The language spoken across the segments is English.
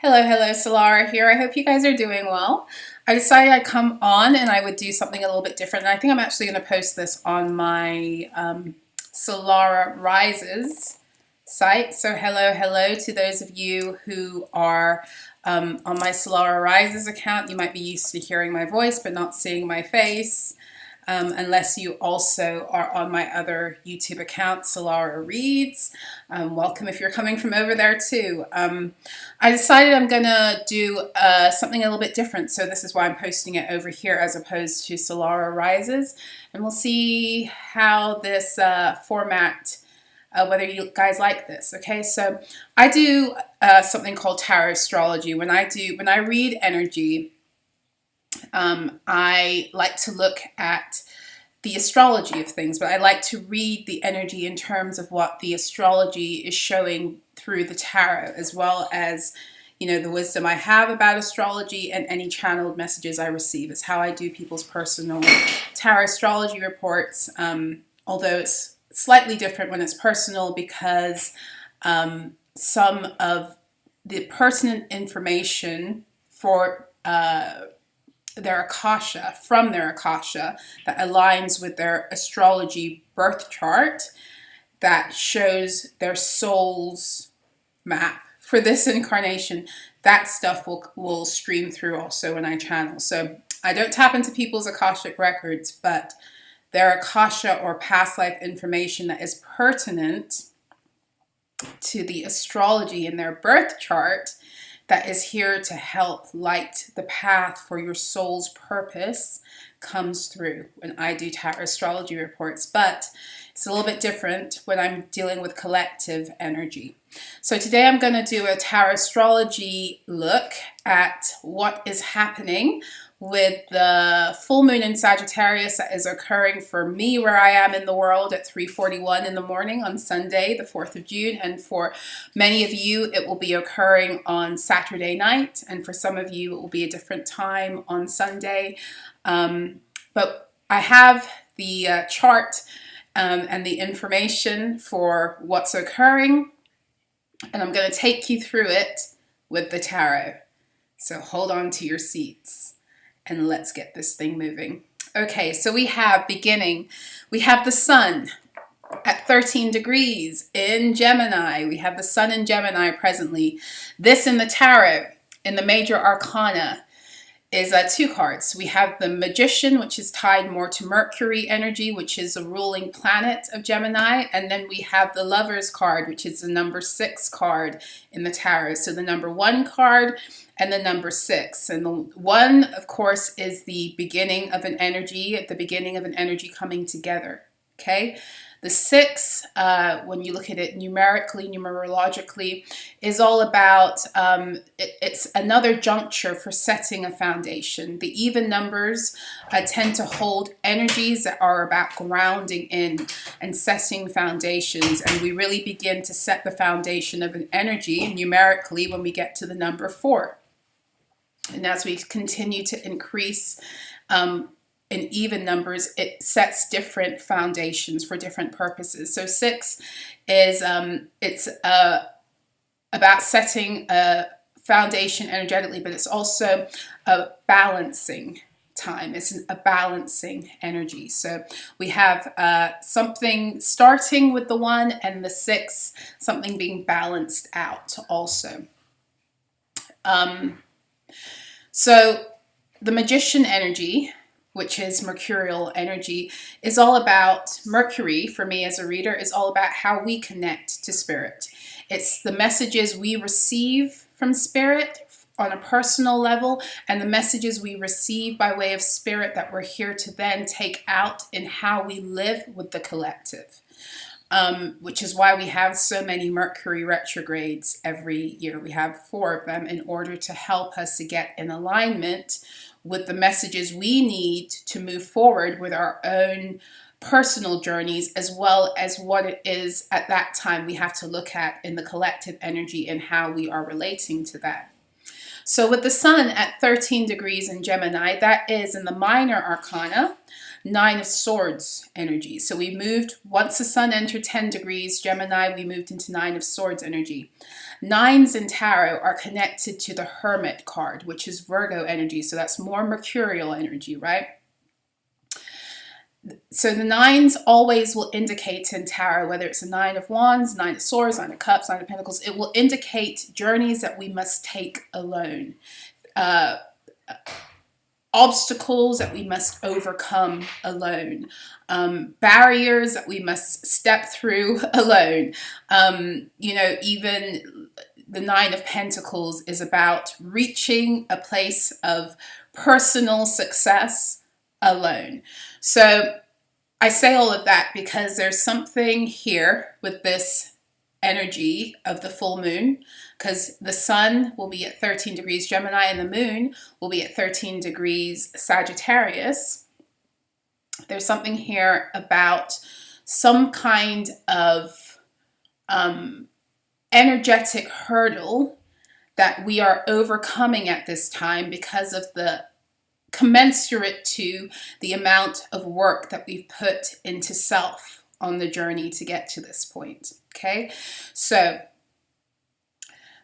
Hello, Solara here. I hope you guys are doing well. I decided I'd come on and I would do something a little bit different. And I think I'm actually going to post this on my Solara Rises site. So hello to those of you who are on my Solara Rises account. You might be used to hearing my voice but not seeing my face. Unless you also are on my other YouTube account, Solara Reads. Welcome if you're coming from over there too. I decided I'm going to do something a little bit different, so this is why I'm posting it over here as opposed to Solara Rises. And we'll see how this format, whether you guys like this. Okay, so I do something called Tarotstrology. When I read energy, I like to look at the astrology of things, but I like to read the energy in terms of what the astrology is showing through the tarot, as well as, you know, the wisdom I have about astrology and any channeled messages I receive. Is how I do people's personal tarot astrology reports, although it's slightly different when it's personal because some of the pertinent information for their Akasha, from their Akasha, that aligns with their astrology birth chart, that shows their soul's map for this incarnation. That stuff will stream through also when I channel. So I don't tap into people's Akashic records, but their Akasha or past life information that is pertinent to the astrology in their birth chart, that is here to help light the path for your soul's purpose, comes through when I do tarot astrology reports. But it's a little bit different when I'm dealing with collective energy. So today I'm going to do a tarot astrology look at what is happening with the full moon in Sagittarius that is occurring for me where I am in the world at 3:41 in the morning on Sunday, the 4th of June. And for many of you, it will be occurring on Saturday night. And for some of you, it will be a different time on Sunday. But I have the chart and the information for what's occurring. And I'm going to take you through it with the tarot. So hold on to your seats and let's get this thing moving. Okay, so we have beginning. We have the sun at 13 degrees in Gemini. We have the sun in Gemini presently. This in the tarot, in the major arcana, is two cards. We have the Magician, which is tied more to Mercury energy, which is a ruling planet of Gemini. And then we have the Lover's card, which is the number 6 card in the tarot. So the number 1 card and the number 6. And the 1, of course, is the beginning of an energy, at the beginning of an energy coming together. Okay. The 6, when you look at it numerically, numerologically, is all about, it's another juncture for setting a foundation. The even numbers tend to hold energies that are about grounding in and setting foundations. And we really begin to set the foundation of an energy numerically when we get to the number 4. And as we continue to increase in even numbers, it sets different foundations for different purposes. So 6 is it's about setting a foundation energetically, but it's also a balancing time. It's a balancing energy. So we have something starting with the 1 and the 6, something being balanced out also. So the Magician energy, which is mercurial energy, is all about, Mercury, for me as a reader, is all about how we connect to spirit. It's the messages we receive from spirit on a personal level, and the messages we receive by way of spirit that we're here to then take out in how we live with the collective. Which is why we have so many Mercury retrogrades every year. We have 4 of them in order to help us to get in alignment with the messages we need to move forward with our own personal journeys, as well as what it is at that time we have to look at in the collective energy and how we are relating to that. So with the sun at 13 degrees in Gemini, that is in the minor arcana, 9 of Swords energy. So we moved, once the sun entered 10 degrees Gemini, we moved into 9 of Swords energy. Nines in tarot are connected to the Hermit card, which is Virgo energy. So that's more mercurial energy, right? So the nines always will indicate in tarot, whether it's a nine of wands, nine of swords, nine of cups, nine of pentacles, it will indicate journeys that we must take alone. Obstacles that we must overcome alone, barriers that we must step through alone. You know, even the Nine of Pentacles is about reaching a place of personal success alone. So I say all of that because there's something here with this energy of the full moon, because the sun will be at 13 degrees Gemini and the moon will be at 13 degrees Sagittarius. There's something here about some kind of energetic hurdle that we are overcoming at this time because of the commensurate to the amount of work that we've put into self on the journey to get to this point. Okay, so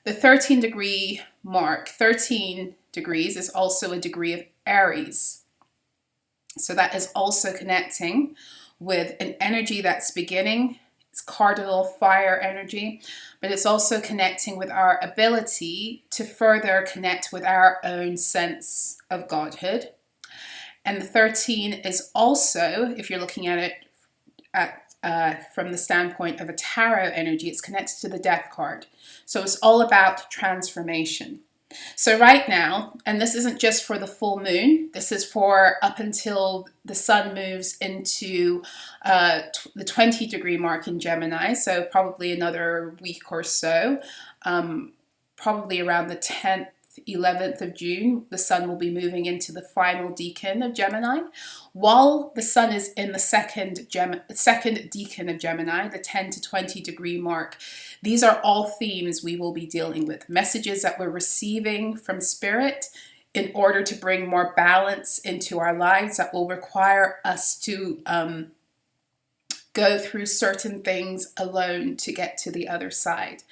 the 13 degree mark, 13 degrees is also a degree of Aries. So that is also connecting with an energy that's beginning. It's cardinal fire energy, but it's also connecting with our ability to further connect with our own sense of godhood. And the 13 is also, if you're looking at it from the standpoint of a tarot energy, it's connected to the death card. So it's all about transformation. So right now, and this isn't just for the full moon, this is for up until the sun moves into the 20 degree mark in Gemini, so probably another week or so, probably around the 10th, 11th of June, the sun will be moving into the final decan of Gemini. While the sun is in the second decan of Gemini, the 10 to 20 degree mark, these are all themes we will be dealing with. Messages that we're receiving from spirit in order to bring more balance into our lives that will require us to go through certain things alone to get to the other side.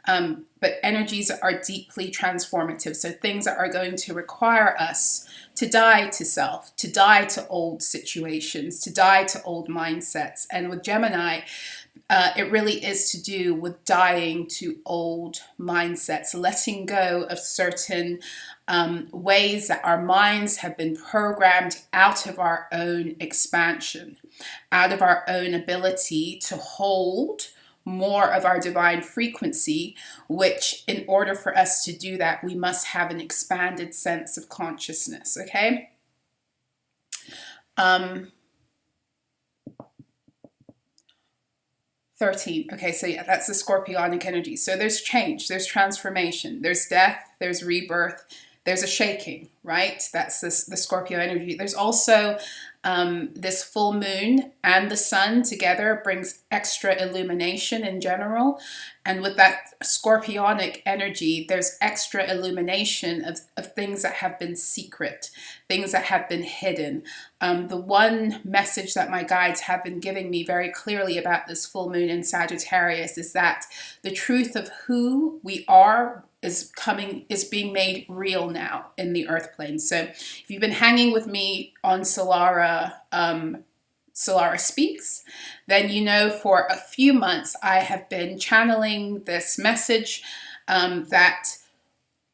But energies are deeply transformative. So things that are going to require us to die to self, to die to old situations, to die to old mindsets. And with Gemini, it really is to do with dying to old mindsets, letting go of certain ways that our minds have been programmed out of our own expansion, out of our own ability to hold more of our divine frequency, which in order for us to do that, we must have an expanded sense of consciousness, okay? 13. Okay, so yeah, that's the scorpionic energy. So there's change, there's transformation, there's death, there's rebirth, there's a shaking, right? That's the Scorpio energy. There's also this full moon and the sun together brings extra illumination in general. And with that scorpionic energy, there's extra illumination of things that have been secret, things that have been hidden. The one message that my guides have been giving me very clearly about this full moon in Sagittarius is that the truth of who we are is being made real now in the earth plane. So if you've been hanging with me on Solara Speaks, then you know for a few months I have been channeling this message that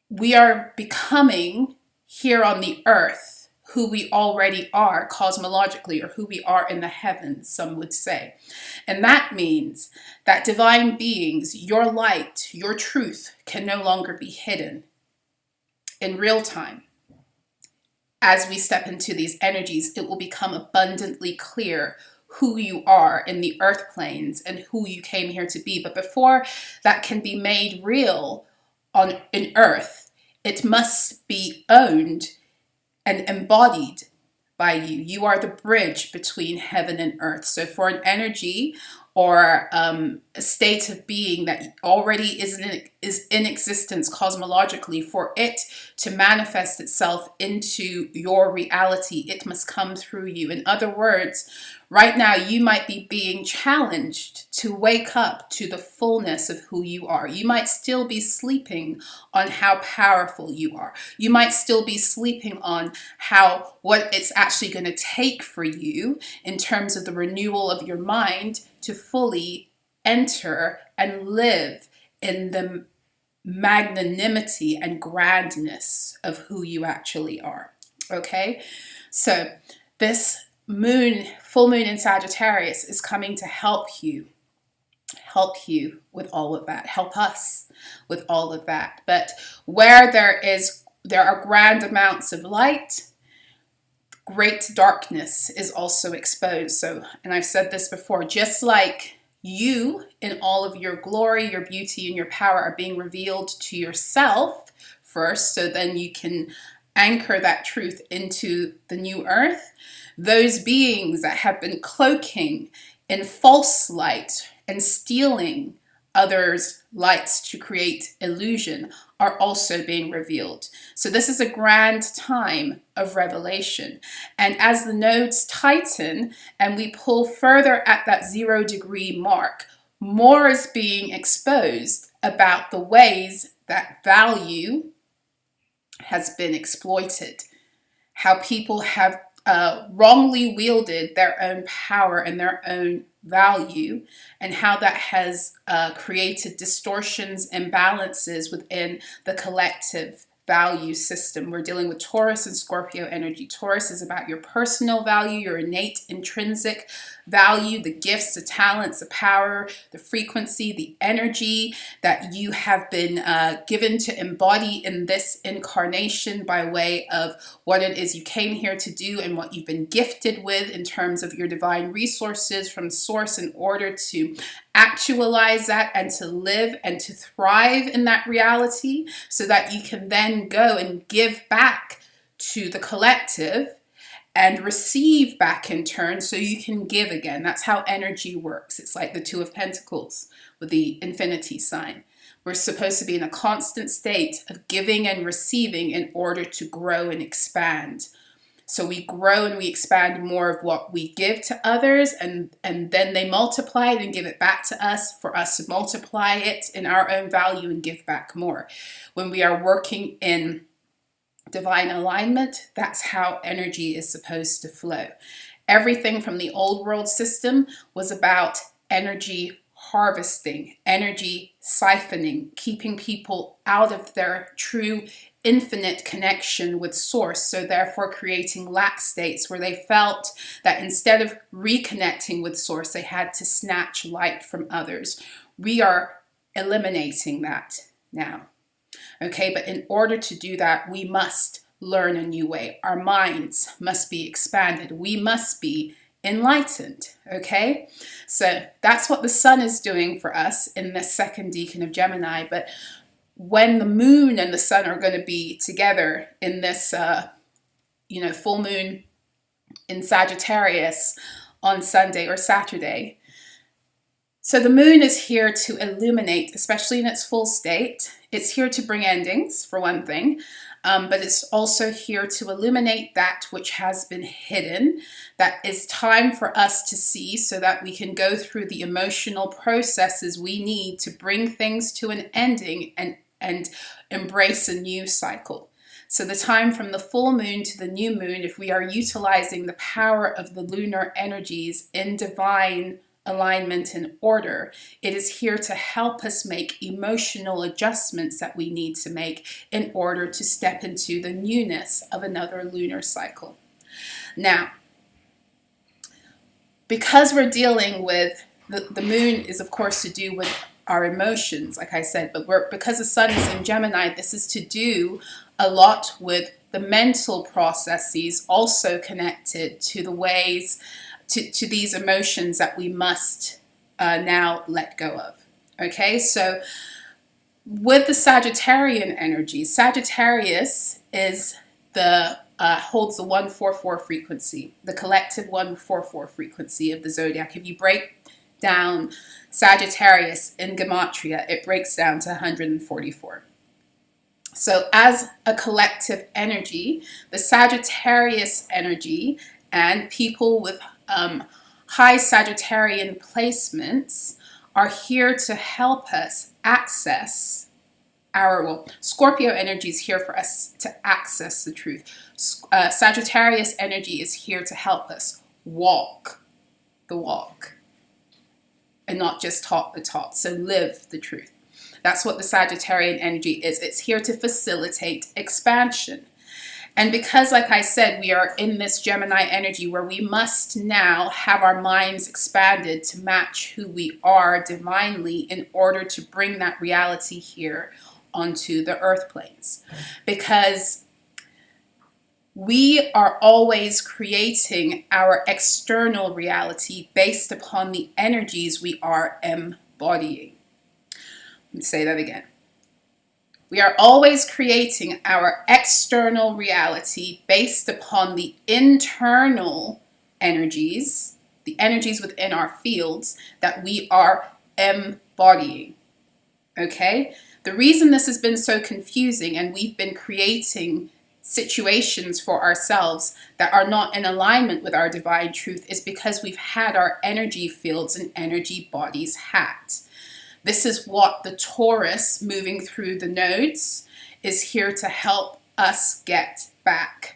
we are becoming here on the earth who we already are cosmologically, or who we are in the heavens, some would say. And that means that divine beings, your light, your truth can no longer be hidden in real time. As we step into these energies, it will become abundantly clear who you are in the earth planes and who you came here to be. But before that can be made real in earth, it must be owned and embodied by you. You are the bridge between heaven and earth. So for an energy or a state of being that already is is in existence cosmologically, for it to manifest itself into your reality, it must come through you. In other words, right now you might be being challenged to wake up to the fullness of who you are. You might still be sleeping on how powerful you are. You might still be sleeping on what it's actually going to take for you in terms of the renewal of your mind to fully enter and live in the magnanimity and grandness of who you actually are. Okay, so this full moon in Sagittarius is coming to help you with all of that, help us with all of that. But where there are grand amounts of light, great darkness is also exposed. So, and I've said this before, just like you in all of your glory, your beauty, and your power are being revealed to yourself first, so then you can anchor that truth into the new earth. Those beings that have been cloaking in false light and stealing others' lights to create illusion are also being revealed. So this is a grand time of revelation. And as the nodes tighten and we pull further at that 0 degree mark, more is being exposed about the ways that value has been exploited, how people have wrongly wielded their own power and their own value, and how that has created distortions, imbalances within the collective value system. We're dealing with Taurus and Scorpio energy. Taurus is about your personal value, your innate intrinsic value, the gifts, the talents, the power, the frequency, the energy that you have been given to embody in this incarnation by way of what it is you came here to do and what you've been gifted with in terms of your divine resources from source in order to actualize that and to live and to thrive in that reality, so that you can then go and give back to the collective and receive back in turn, so you can give again. That's how energy works. It's like the Two of Pentacles with the infinity sign. We're supposed to be in a constant state of giving and receiving in order to grow and expand. So we grow and we expand more of what we give to others, and then they multiply it and give it back to us for us to multiply it in our own value and give back more. When we are working in divine alignment, that's how energy is supposed to flow. Everything from the old world system was about energy harvesting, energy siphoning, keeping people out of their true infinite connection with source, so therefore creating lack states where they felt that instead of reconnecting with source, they had to snatch light from others. We are eliminating that now. Okay, but in order to do that, we must learn a new way. Our minds must be expanded. We must be enlightened. Okay, so that's what the sun is doing for us in this second decan of Gemini. But when the moon and the sun are going to be together in this, full moon in Sagittarius on Sunday or Saturday. So the moon is here to illuminate, especially in its full state. It's here to bring endings, for one thing, but it's also here to illuminate that which has been hidden, that is time for us to see, so that we can go through the emotional processes we need to bring things to an ending and embrace a new cycle. So the time from the full moon to the new moon, if we are utilizing the power of the lunar energies in divine alignment and order, it is here to help us make emotional adjustments that we need to make in order to step into the newness of another lunar cycle. Now, because we're dealing with the moon is of course to do with our emotions, like I said, but because the sun is in Gemini, this is to do a lot with the mental processes, also connected to the ways to these emotions that we must now let go of. Okay, so with the Sagittarian energy, Sagittarius is holds the 144 frequency, the collective 144 frequency of the zodiac. If you break down Sagittarius in Gematria, it breaks down to 144. So as a collective energy, the Sagittarius energy and people with high Sagittarian placements are here to help us access Scorpio energy is here for us to access the truth. Sagittarius energy is here to help us walk the walk and not just talk the talk. So live the truth. That's what the Sagittarian energy is. It's here to facilitate expansion. And because, like I said, we are in this Gemini energy where we must now have our minds expanded to match who we are divinely in order to bring that reality here onto the earth planes. Because we are always creating our external reality based upon the energies we are embodying. Let me say that again. We are always creating our external reality based upon the internal energies, the energies within our fields that we are embodying. Okay? The reason this has been so confusing and we've been creating situations for ourselves that are not in alignment with our divine truth is because we've had our energy fields and energy bodies hacked. This is what the Taurus moving through the nodes is here to help us get back.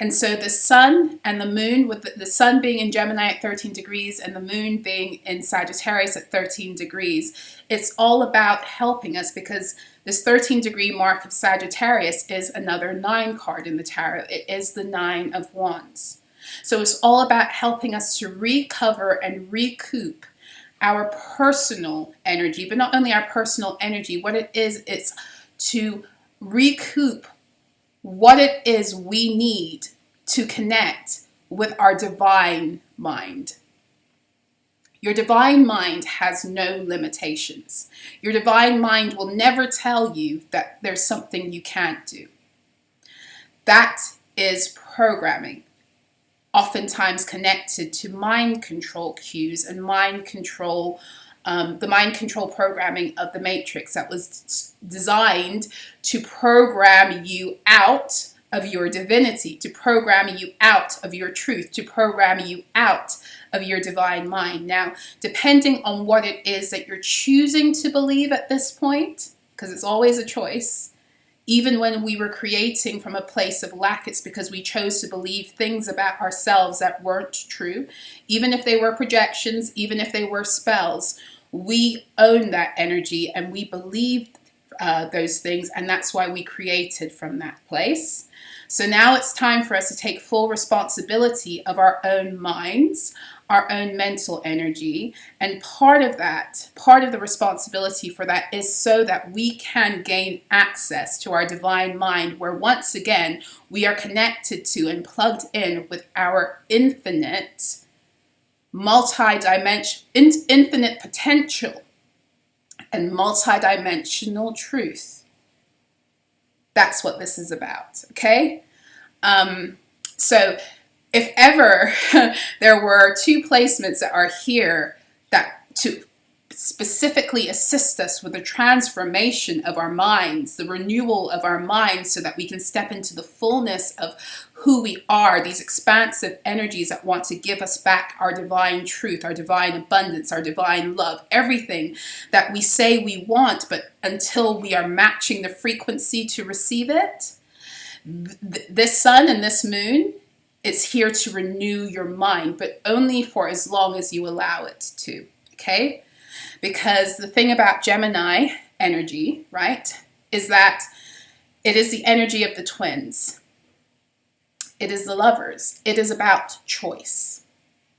And so the sun and the moon, with the sun being in Gemini at 13 degrees and the moon being in Sagittarius at 13 degrees, it's all about helping us because this 13-degree mark of Sagittarius is another 9 card in the tarot. It is the 9 of Wands. So it's all about helping us to recover and recoup our personal energy, but not only our personal energy, what it is, it's to recoup what it is we need to connect with our divine mind. Your divine mind has no limitations. Your divine mind will never tell you that there's something you can't do. That is programming, oftentimes connected to mind control cues and mind control, the mind control programming of the Matrix that was designed to program you out of your divinity, to program you out of your truth, to program you out of your divine mind. Now, depending on what it is that you're choosing to believe at this point, because it's always a choice, even when we were creating from a place of lack, it's because we chose to believe things about ourselves that weren't true. Even if they were projections, even if they were spells, we own that energy and we believed those things, and that's why we created from that place. So now it's time for us to take full responsibility of our own minds, our own mental energy, and part of the responsibility for that is so that we can gain access to our divine mind, where once again we are connected to and plugged in with our infinite infinite potential and multidimensional truth. That's what this is about, okay? So if ever there were 2 placements that are here that to specifically assist us with the transformation of our minds, the renewal of our minds so that we can step into the fullness of who we are, these expansive energies that want to give us back our divine truth, our divine abundance, our divine love, everything that we say we want, but until we are matching the frequency to receive it, this sun and this moon, it's here to renew your mind, but only for as long as you allow it to, okay? Because the thing about Gemini energy, right, is that it is the energy of the twins. It is the lovers. It is about choice.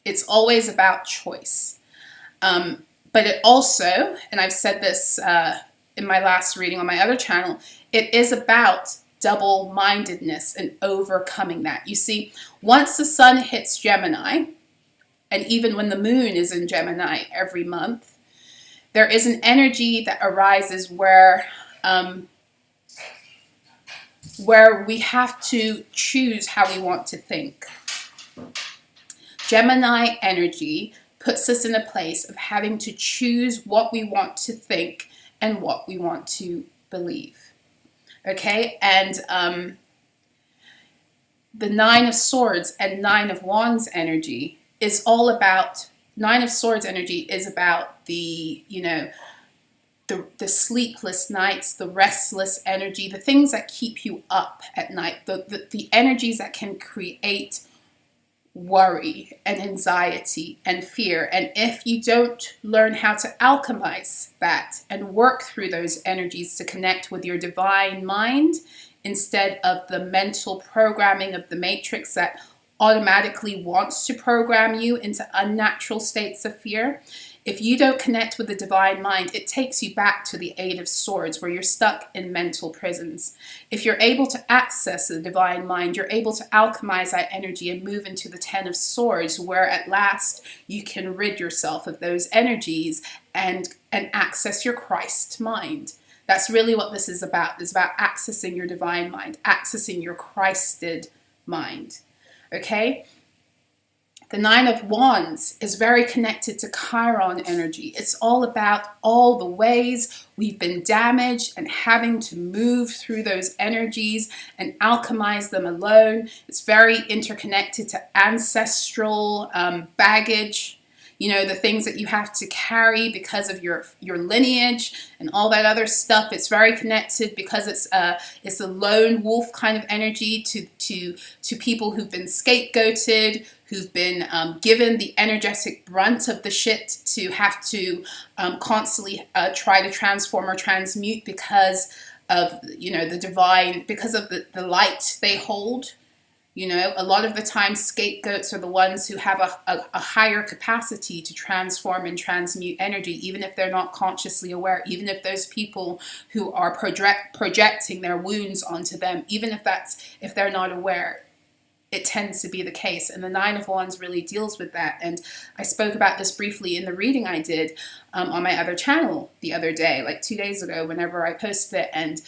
It's always about choice. But it also, and I've said this in my last reading on my other channel, it is about double-mindedness and overcoming that. You see, once the sun hits Gemini, and even when the moon is in Gemini every month, there is an energy that arises where we have to choose how we want to think. Gemini energy puts us in a place of having to choose what we want to think and what we want to believe. Okay, and the Nine of Swords and Nine of Wands energy is all about, Nine of Swords energy is about the, the sleepless nights, the restless energy, the things that keep you up at night, the energies that can create worry and anxiety and fear. And if you don't learn how to alchemize that and work through those energies to connect with your divine mind instead of the mental programming of the matrix that automatically wants to program you into unnatural states of fear, if you don't connect with the divine mind, it takes you back to the Eight of Swords where you're stuck in mental prisons. If you're able to access the divine mind, you're able to alchemize that energy and move into the Ten of Swords where at last you can rid yourself of those energies and access your Christ mind. That's really what this is about. It's about accessing your divine mind, accessing your Christed mind. Okay? The Nine of Wands is very connected to Chiron energy. It's all about all the ways we've been damaged and having to move through those energies and alchemize them alone. It's very interconnected to ancestral baggage. The things that you have to carry because of your lineage and all that other stuff. It's very connected because it's a lone wolf kind of energy to people who've been scapegoated, who've been given the energetic brunt of the shit to have to constantly try to transform or transmute because of the divine, because of the light they hold. A lot of the time scapegoats are the ones who have a higher capacity to transform and transmute energy, even if they're not consciously aware, even if those people who are projecting their wounds onto them, even if they're not aware. It tends to be the case. And the Nine of Wands really deals with that. And I spoke about this briefly in the reading I did on my other channel the other day, like 2 days ago, whenever I posted it. And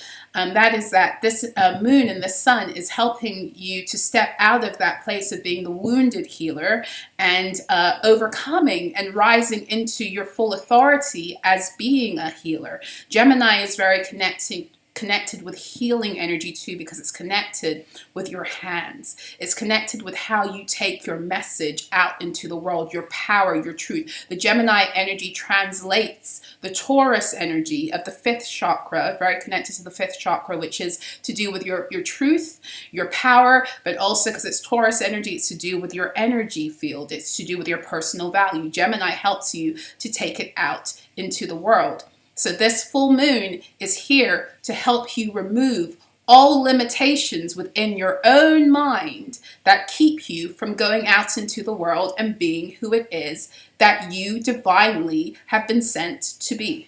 that is that this moon and the sun is helping you to step out of that place of being the wounded healer and overcoming and rising into your full authority as being a healer. Gemini is very connected with healing energy too, because it's connected with your hands. It's connected with how you take your message out into the world, your power, your truth. The Gemini energy translates the Taurus energy of the fifth chakra, very connected to the fifth chakra, which is to do with your truth, your power, but also because it's Taurus energy, it's to do with your energy field. It's to do with your personal value. Gemini helps you to take it out into the world. So this full moon is here to help you remove all limitations within your own mind that keep you from going out into the world and being who it is that you divinely have been sent to be.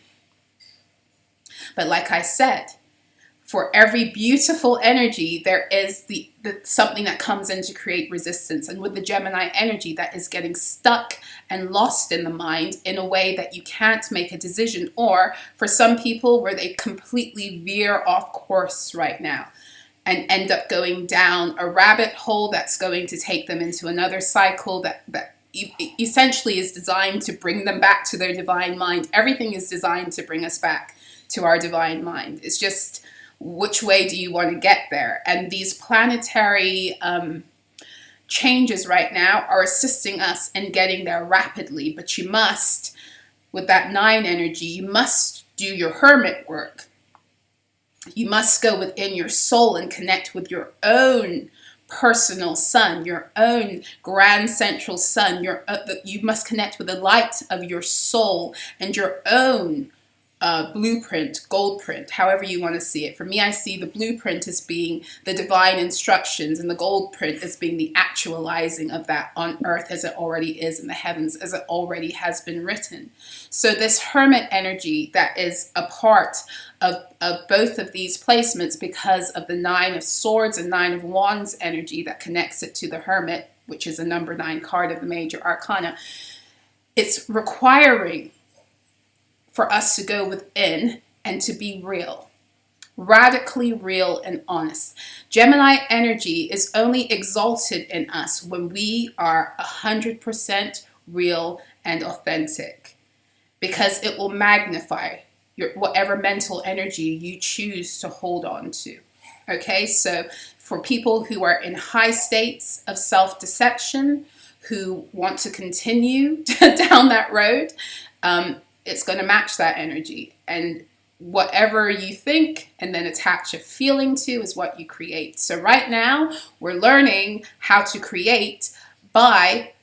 But like I said, for every beautiful energy, there is the something that comes in to create resistance. And with the Gemini energy, that is getting stuck and lost in the mind in a way that you can't make a decision. Or for some people, where they completely veer off course right now and end up going down a rabbit hole that's going to take them into another cycle that essentially is designed to bring them back to their divine mind. Everything is designed to bring us back to our divine mind. It's just, which way do you want to get there? And these planetary changes right now are assisting us in getting there rapidly. But you must, with that 9 energy, you must do your hermit work. You must go within your soul and connect with your own personal sun, your own grand central sun. You must connect with the light of your soul and your own blueprint, gold print, however you want to see it. For me, I see the blueprint as being the divine instructions and the gold print as being the actualizing of that on earth as it already is in the heavens, as it already has been written. So this hermit energy that is a part of both of these placements, because of the 9 of Swords and 9 of Wands energy that connects it to the hermit, which is a number 9 card of the major arcana, it's requiring for us to go within and to be real, radically real and honest. Gemini energy is only exalted in us when we are 100% real and authentic, because it will magnify whatever mental energy you choose to hold on to. Okay, so for people who are in high states of self-deception, who want to continue down that road, it's going to match that energy. And whatever you think and then attach a feeling to is what you create. So right now, we're learning how to create by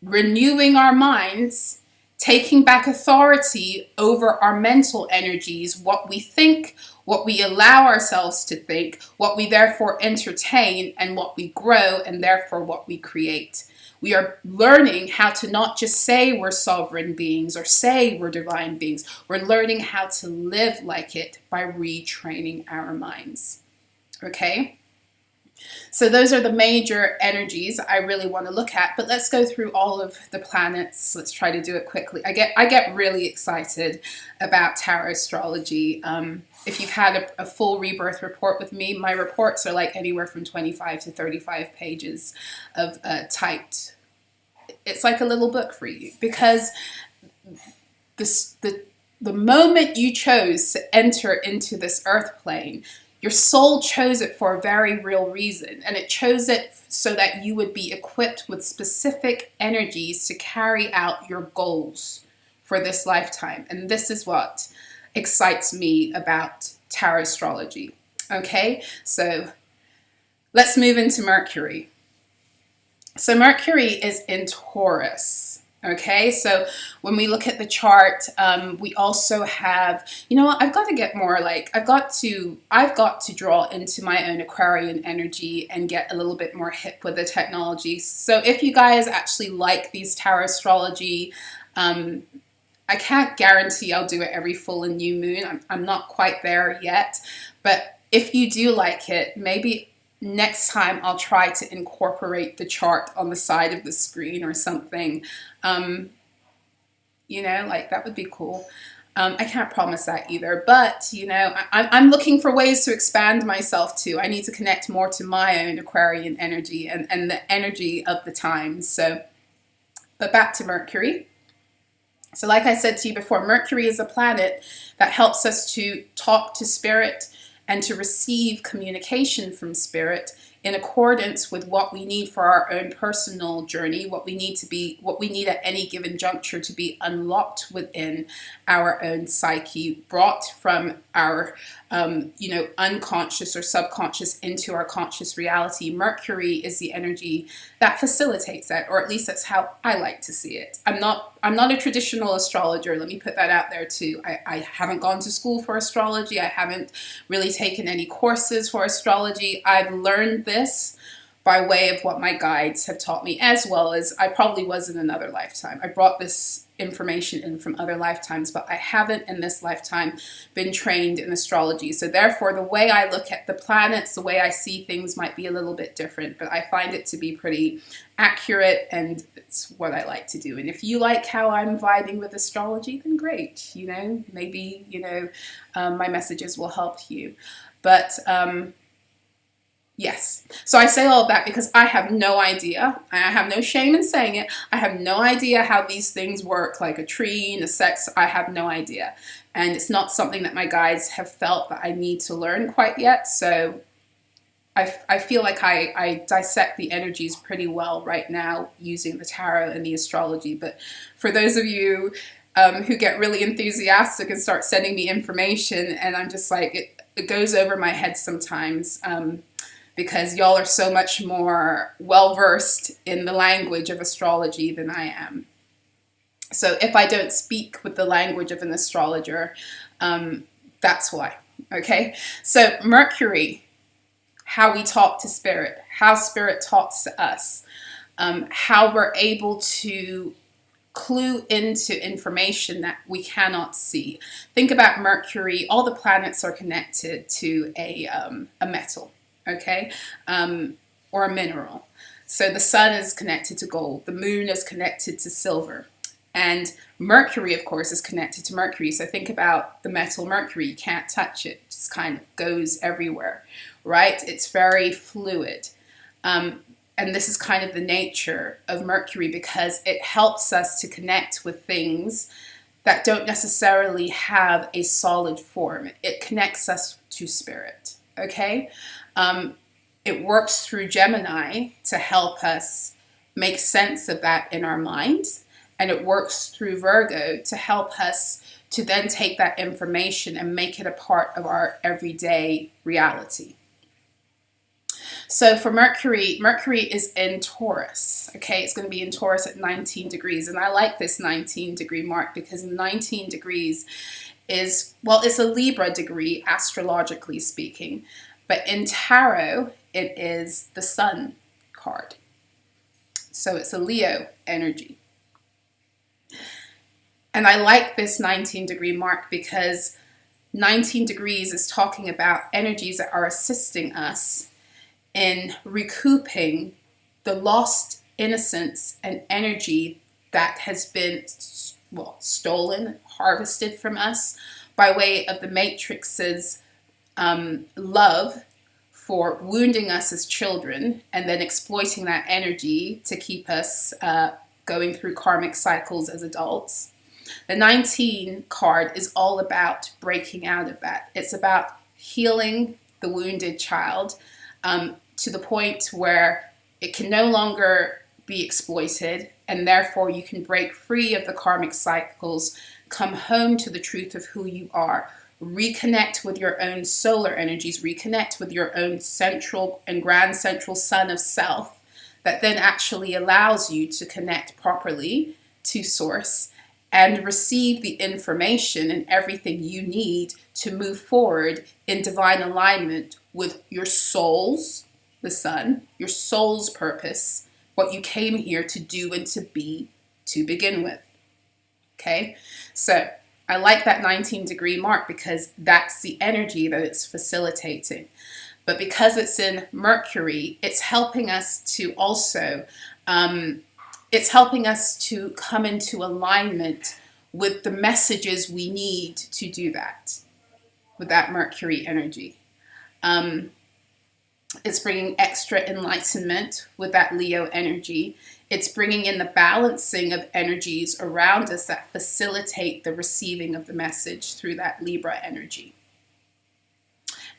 renewing our minds, taking back authority over our mental energies, what we think, what we allow ourselves to think, what we therefore entertain, and what we grow, and therefore what we create. We are learning how to not just say we're sovereign beings or say we're divine beings. We're learning how to live like it by retraining our minds. Okay? So those are the major energies I really want to look at, but let's go through all of the planets. Let's try to do it quickly. I get really excited about tarot astrology. If you've had a full rebirth report with me, my reports are like anywhere from 25 to 35 pages of typed. It's like a little book for you, because the moment you chose to enter into this earth plane, your soul chose it for a very real reason, and it chose it so that you would be equipped with specific energies to carry out your goals for this lifetime. And this is what excites me about tarot astrology. Okay, so let's move into Mercury. So Mercury is in Taurus. Okay, so when we look at the chart, we also have, you know what, I've got to get more like, I've got to draw into my own Aquarian energy and get a little bit more hip with the technology. So if you guys actually like these tarot astrology, I can't guarantee I'll do it every full and new moon. I'm not quite there yet, but if you do like it, maybe next time I'll try to incorporate the chart on the side of the screen or something. You know, like that would be cool. I can't promise that either, but you know, I'm looking for ways to expand myself too. I need to connect more to my own Aquarian energy and the energy of the times. So, but back to Mercury. So like I said to you before, Mercury is a planet that helps us to talk to spirit and to receive communication from spirit in accordance with what we need for our own personal journey, what we need at any given juncture to be unlocked within our own psyche, brought from our unconscious or subconscious into our conscious reality. Mercury is the energy that facilitates that, or at least that's how I like to see it. I'm not a traditional astrologer. Let me put that out there too. I haven't gone to school for astrology. I haven't really taken any courses for astrology. I've learned this by way of what my guides have taught me, as well as I probably was in another lifetime. I brought this information in from other lifetimes, but I haven't in this lifetime been trained in astrology. So therefore, the way I look at the planets, the way I see things might be a little bit different, but I find it to be pretty accurate, and it's what I like to do. And if you like how I'm vibing with astrology, then great. You know, maybe, my messages will help you. But yes. So I say all of that because I have no idea. I have no shame in saying it. I have no idea how these things work, like a tree and a sex. I have no idea. And it's not something that my guides have felt that I need to learn quite yet. So I feel like I dissect the energies pretty well right now using the tarot and the astrology. But for those of you who get really enthusiastic and start sending me information, and I'm just like, it goes over my head sometimes, because y'all are so much more well-versed in the language of astrology than I am. So if I don't speak with the language of an astrologer, that's why, okay? So Mercury, how we talk to spirit, how spirit talks to us, how we're able to clue into information that we cannot see. Think about Mercury. All the planets are connected to a metal. Okay, or a mineral. So the sun is connected to gold, the moon is connected to silver, and Mercury, of course, is connected to Mercury. So think about the metal Mercury. You can't touch it. It just kind of goes everywhere, right? It's very fluid. and this is kind of the nature of Mercury, because it helps us to connect with things that don't necessarily have a solid form. It connects us to spirit, okay? It works through Gemini to help us make sense of that in our minds, and it works through Virgo to help us to then take that information and make it a part of our everyday reality. So for Mercury, Mercury is in Taurus, okay? It's going to be in Taurus at 19 degrees. And I like this 19 degree mark because 19 degrees is, well, it's a Libra degree, astrologically speaking. But in tarot, it is the Sun card. So it's a Leo energy. And I like this 19 degree mark because 19 degrees is talking about energies that are assisting us in recouping the lost innocence and energy that has been, well, stolen, harvested from us by way of the Matrix's love for wounding us as children and then exploiting that energy to keep us going through karmic cycles as adults. The 19 card is all about breaking out of that. It's about healing the wounded child to the point where it can no longer be exploited, and therefore you can break free of the karmic cycles, come home to the truth of who you are, reconnect with your own solar energies, reconnect with your own central and grand central sun of self that then actually allows you to connect properly to source and receive the information and everything you need to move forward in divine alignment with your soul's, the sun, your soul's purpose, what you came here to do and to be to begin with. Okay, so I like that 19 degree mark because that's the energy that it's facilitating. But because it's in Mercury, it's helping us to also, it's helping us to come into alignment with the messages we need to do that, with that Mercury energy. It's bringing extra enlightenment with that Leo energy. It's bringing in the balancing of energies around us that facilitate the receiving of the message through that Libra energy.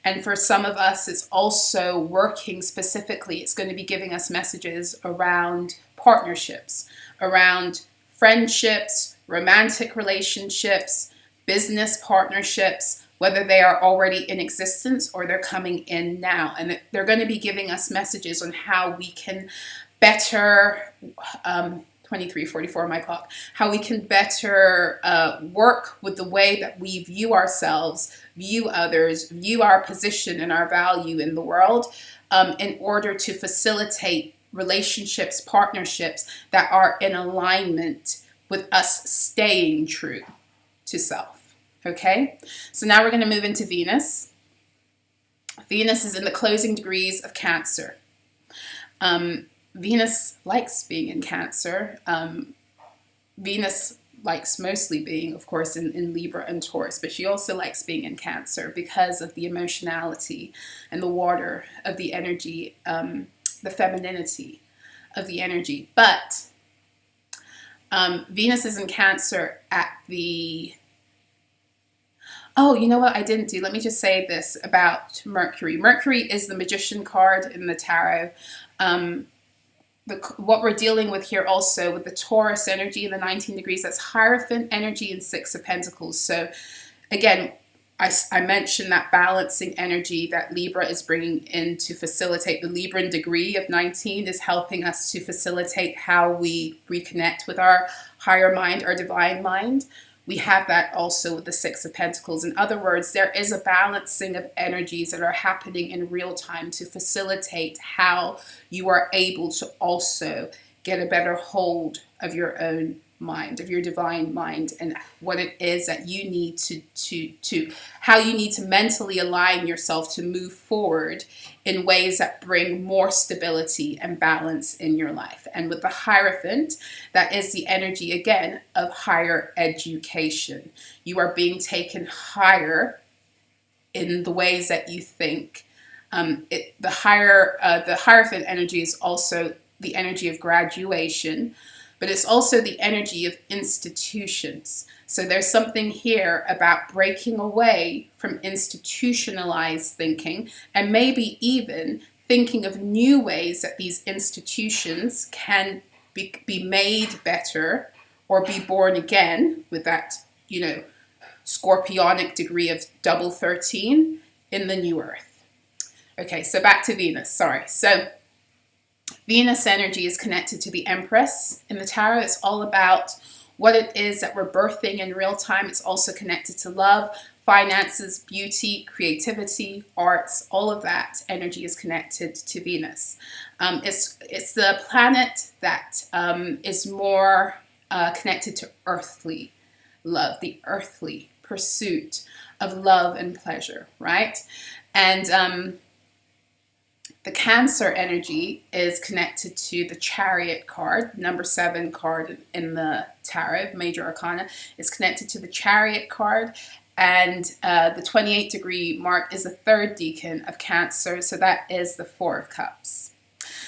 And for some of us, it's also working specifically. It's going to be giving us messages around partnerships, around friendships, romantic relationships, business partnerships, whether they are already in existence or they're coming in now. And they're going to be giving us messages on how we can better, 23:44 my clock, how we can better work with the way that we view ourselves, view others, view our position and our value in the world, in order to facilitate relationships, partnerships that are in alignment with us staying true to self. Okay, so now we're going to move into Venus. Venus is in the closing degrees of Cancer. Venus likes being in Cancer. Venus likes mostly being, of course, in Libra and Taurus, but she also likes being in Cancer because of the emotionality and the water of the energy, the femininity of the energy. But Venus is in Cancer at the... Oh, you know what I didn't do? Let me just say this about Mercury. Mercury is the Magician card in the tarot. What we're dealing with here also with the Taurus energy in the 19 degrees, that's Hierophant energy and Six of Pentacles. So again, I mentioned that balancing energy that Libra is bringing in to facilitate. The Libran degree of 19 is helping us to facilitate how we reconnect with our higher mind, our divine mind. We have that also with the Six of Pentacles. In other words, there is a balancing of energies that are happening in real time to facilitate how you are able to also get a better hold of your own mind, of your divine mind, and what it is that you need to how you need to mentally align yourself to move forward in ways that bring more stability and balance in your life. And with the Hierophant, that is the energy again of higher education. You are being taken higher in the ways that you think, The Hierophant energy is also the energy of graduation, but it's also the energy of institutions. So there's something here about breaking away from institutionalized thinking, and maybe even thinking of new ways that these institutions can be made better or be born again with that, scorpionic degree of double 13 in the new earth. Okay, so back to Venus, sorry. So Venus energy is connected to the Empress in the tarot. It's all about what it is that we're birthing in real time. It's also connected to love, finances, beauty, creativity, arts, all of that energy is connected to Venus. It's the planet that is more connected to earthly love, the earthly pursuit of love and pleasure, right? And the Cancer energy is connected to the Chariot card, number 7 card in the tarot, Major Arcana, is connected to the Chariot card. And the 28-degree mark is the 3rd decan of Cancer, so that is the 4 of Cups.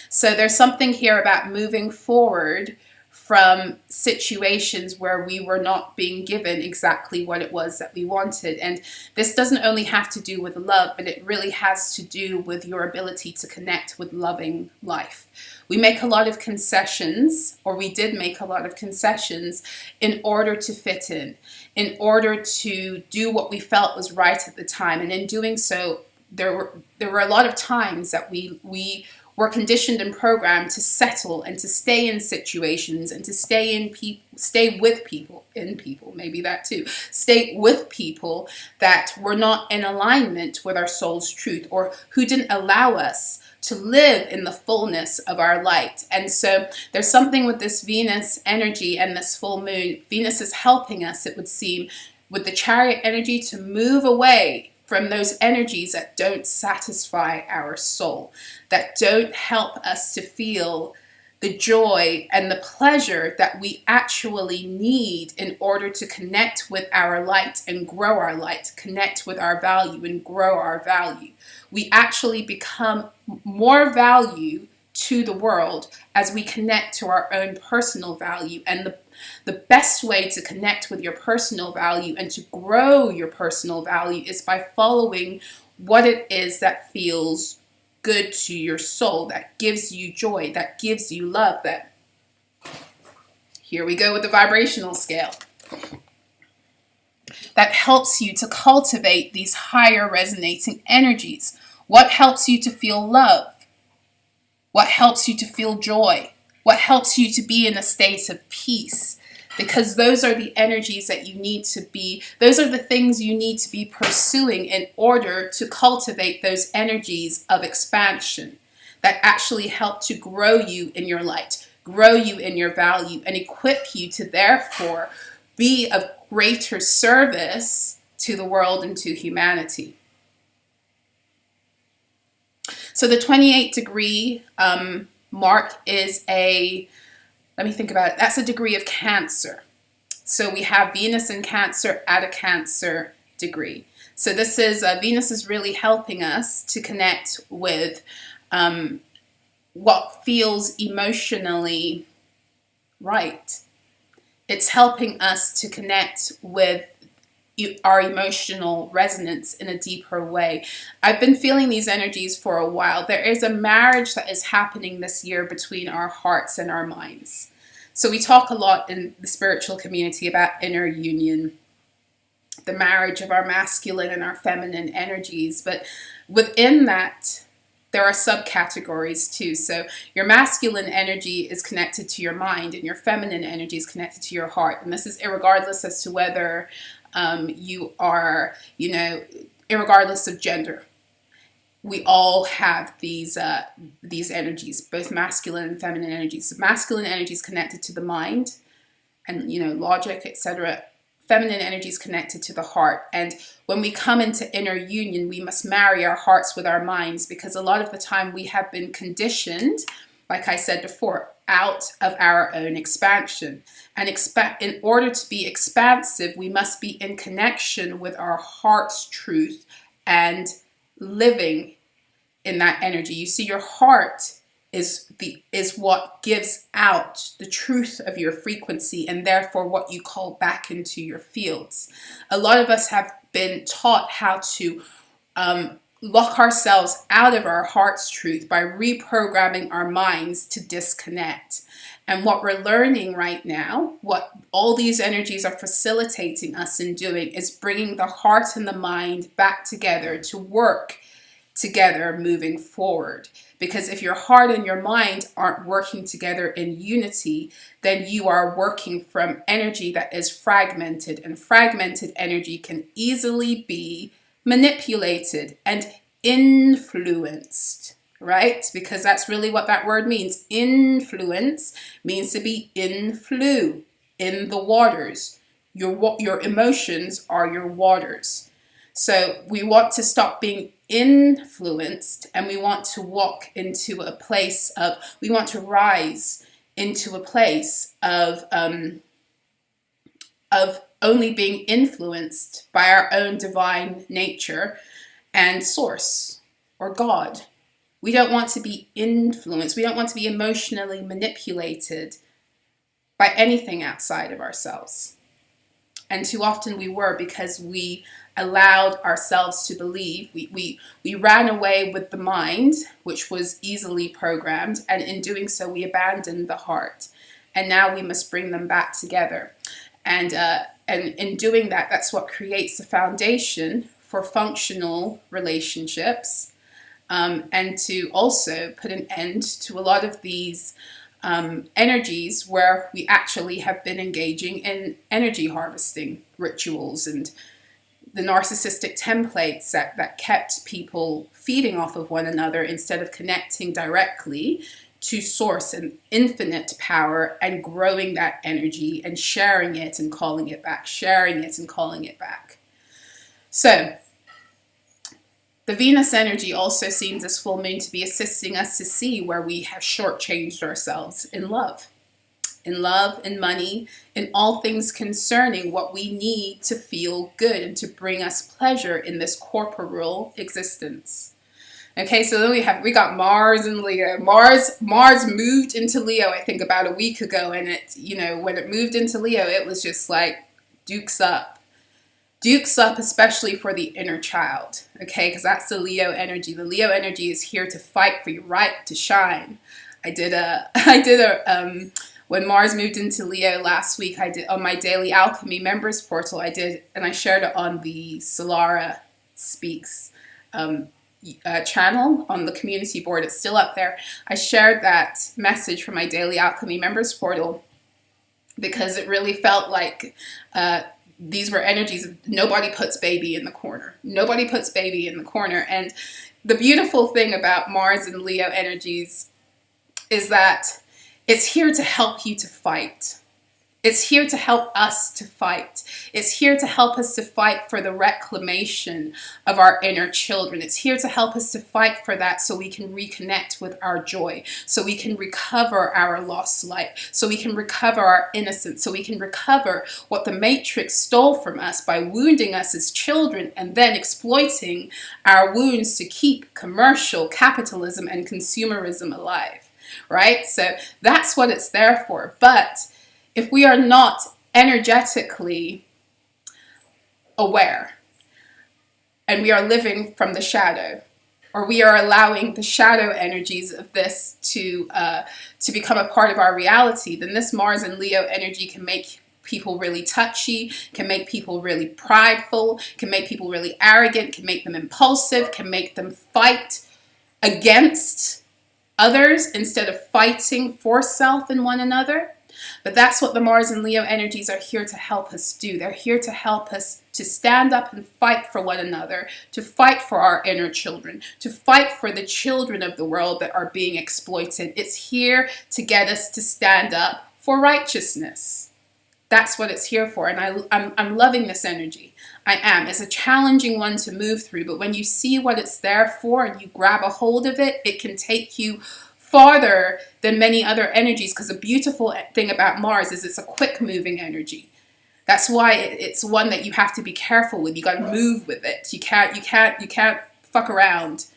So there's something here about moving forward from situations where we were not being given exactly what it was that we wanted. And this doesn't only have to do with love, but it really has to do with your ability to connect with loving life. We make a lot of concessions, or we did make a lot of concessions in order to fit in order to do what we felt was right at the time. And in doing so, there were a lot of times that we were conditioned and programmed to settle and to stay in situations and to stay with people, maybe that too. Stay with people that were not in alignment with our soul's truth, or who didn't allow us to live in the fullness of our light. And so there's something with this Venus energy and this full moon. Venus is helping us, it would seem, with the Chariot energy to move away from those energies that don't satisfy our soul, that don't help us to feel the joy and the pleasure that we actually need in order to connect with our light and grow our light, connect with our value and grow our value. We actually become more value to the world as we connect to our own personal value. And the best way to connect with your personal value and to grow your personal value is by following what it is that feels good to your soul, that gives you joy, that gives you love. That here we go with the vibrational scale. That helps you to cultivate these higher resonating energies. What helps you to feel love? What helps you to feel joy? What helps you to be in a state of peace? Because those are the energies that you need to be, those are the things you need to be pursuing in order to cultivate those energies of expansion that actually help to grow you in your light, grow you in your value, and equip you to therefore be of greater service to the world and to humanity. So the 28-degree mark is let me think about it. That's a degree of Cancer. So we have Venus in Cancer at a Cancer degree. So this is, Venus is really helping us to connect with what feels emotionally right. It's helping us to connect with our emotional resonance in a deeper way. I've been feeling these energies for a while. There is a marriage that is happening this year between our hearts and our minds. So we talk a lot in the spiritual community about inner union, the marriage of our masculine and our feminine energies. But within that, there are subcategories too. So your masculine energy is connected to your mind and your feminine energy is connected to your heart. And this is irregardless as to whether you are, irregardless of gender. We all have these energies, both masculine and feminine energies. So masculine energy is connected to the mind and, logic, etc. Feminine energy is connected to the heart. And when we come into inner union, we must marry our hearts with our minds, because a lot of the time we have been conditioned, like I said before, out of our own expansion. And in order to be expansive, we must be in connection with our heart's truth and living in that energy. You see, your heart is what gives out the truth of your frequency, and therefore what you call back into your fields. A lot of us have been taught how to lock ourselves out of our heart's truth by reprogramming our minds to disconnect. And what we're learning right now, what all these energies are facilitating us in doing, is bringing the heart and the mind back together to work together moving forward. Because if your heart and your mind aren't working together in unity, then you are working from energy that is fragmented, and fragmented energy can easily be manipulated and influenced, right? Because that's really what that word means. Influence means to be in the waters. Your emotions are your waters. So we want to stop being influenced, and we want to walk into a place of, we want to rise into a place of only being influenced by our own divine nature and source or God. We don't want to be influenced. We don't want to be emotionally manipulated by anything outside of ourselves. And too often we were, because we allowed ourselves to believe. We ran away with the mind, which was easily programmed, and in doing so we abandoned the heart. And now we must bring them back together. And in doing that, that's what creates the foundation for functional relationships, and to also put an end to a lot of these energies where we actually have been engaging in energy harvesting rituals and the narcissistic templates that kept people feeding off of one another instead of connecting directly to source and infinite power and growing that energy and sharing it and calling it back, sharing it and calling it back. So the Venus energy also seems this full moon to be assisting us to see where we have shortchanged ourselves in love, in money, in all things concerning what we need to feel good and to bring us pleasure in this corporeal existence. Okay, so then we got Mars and Leo. Mars moved into Leo, I think, about a week ago, and it, when it moved into Leo, it was just like dukes up. Dukes up, especially for the inner child, okay? Because that's the Leo energy. The Leo energy is here to fight for your right to shine. When Mars moved into Leo last week, I did on my Daily Alchemy members portal. And I shared it on the Solara Speaks channel on the community board. It's still up there. I shared that message from my Daily Alchemy members portal because it really felt like these were energies of nobody puts baby in the corner. Nobody puts baby in the corner. And the beautiful thing about Mars and Leo energies is that it's here to help you to fight. It's here to help us to fight. It's here to help us to fight for the reclamation of our inner children. It's here to help us to fight for that so we can reconnect with our joy, so we can recover our lost light, so we can recover our innocence, so we can recover what the Matrix stole from us by wounding us as children and then exploiting our wounds to keep commercial capitalism and consumerism alive, right? So that's what it's there for. But if we are not energetically aware and we are living from the shadow, or we are allowing the shadow energies of this to become a part of our reality, then this Mars and Leo energy can make people really touchy, can make people really prideful, can make people really arrogant, can make them impulsive, can make them fight against others instead of fighting for self and one another. But that's what the Mars and Leo energies are here to help us do. They're here to help us to stand up and fight for one another, to fight for our inner children, to fight for the children of the world that are being exploited. It's here to get us to stand up for righteousness. That's what it's here for. And I'm loving this energy. I am. It's a challenging one to move through, but when you see what it's there for and you grab a hold of it, it can take you farther than many other energies, because the beautiful thing about Mars is it's a quick moving energy. That's why it's one that you have to be careful with. You got to move with it. You can't fuck around.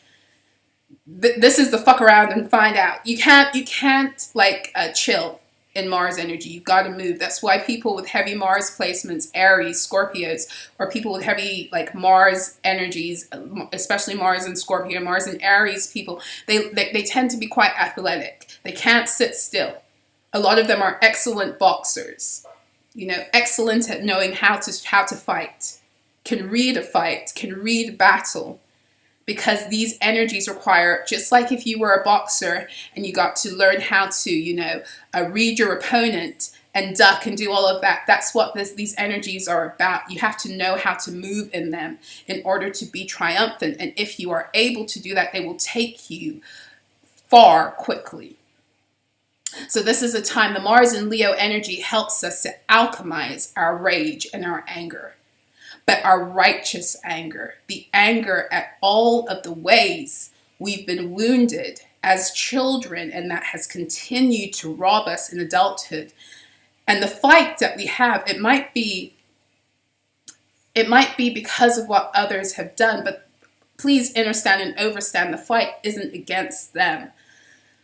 This is the fuck around and find out. You can't like chill in Mars energy. You've got to move. That's why people with heavy Mars placements, Aries, Scorpios, or people with heavy like Mars energies, especially Mars and Scorpio, Mars and Aries people, they tend to be quite athletic. They can't sit still. A lot of them are excellent boxers, you know, excellent at knowing how to fight, can read a fight, can read a battle, because these energies require, just like if you were a boxer and you got to learn how to, you know, read your opponent and duck and do all of that. That's what these energies are about. You have to know how to move in them in order to be triumphant. And if you are able to do that, they will take you far quickly. So this is a time, the Mars in Leo energy helps us to alchemize our rage and our anger. But our righteous anger, the anger at all of the ways we've been wounded as children, and that has continued to rob us in adulthood. And the fight that we have, it might be because of what others have done, but please understand and overstand, the fight isn't against them.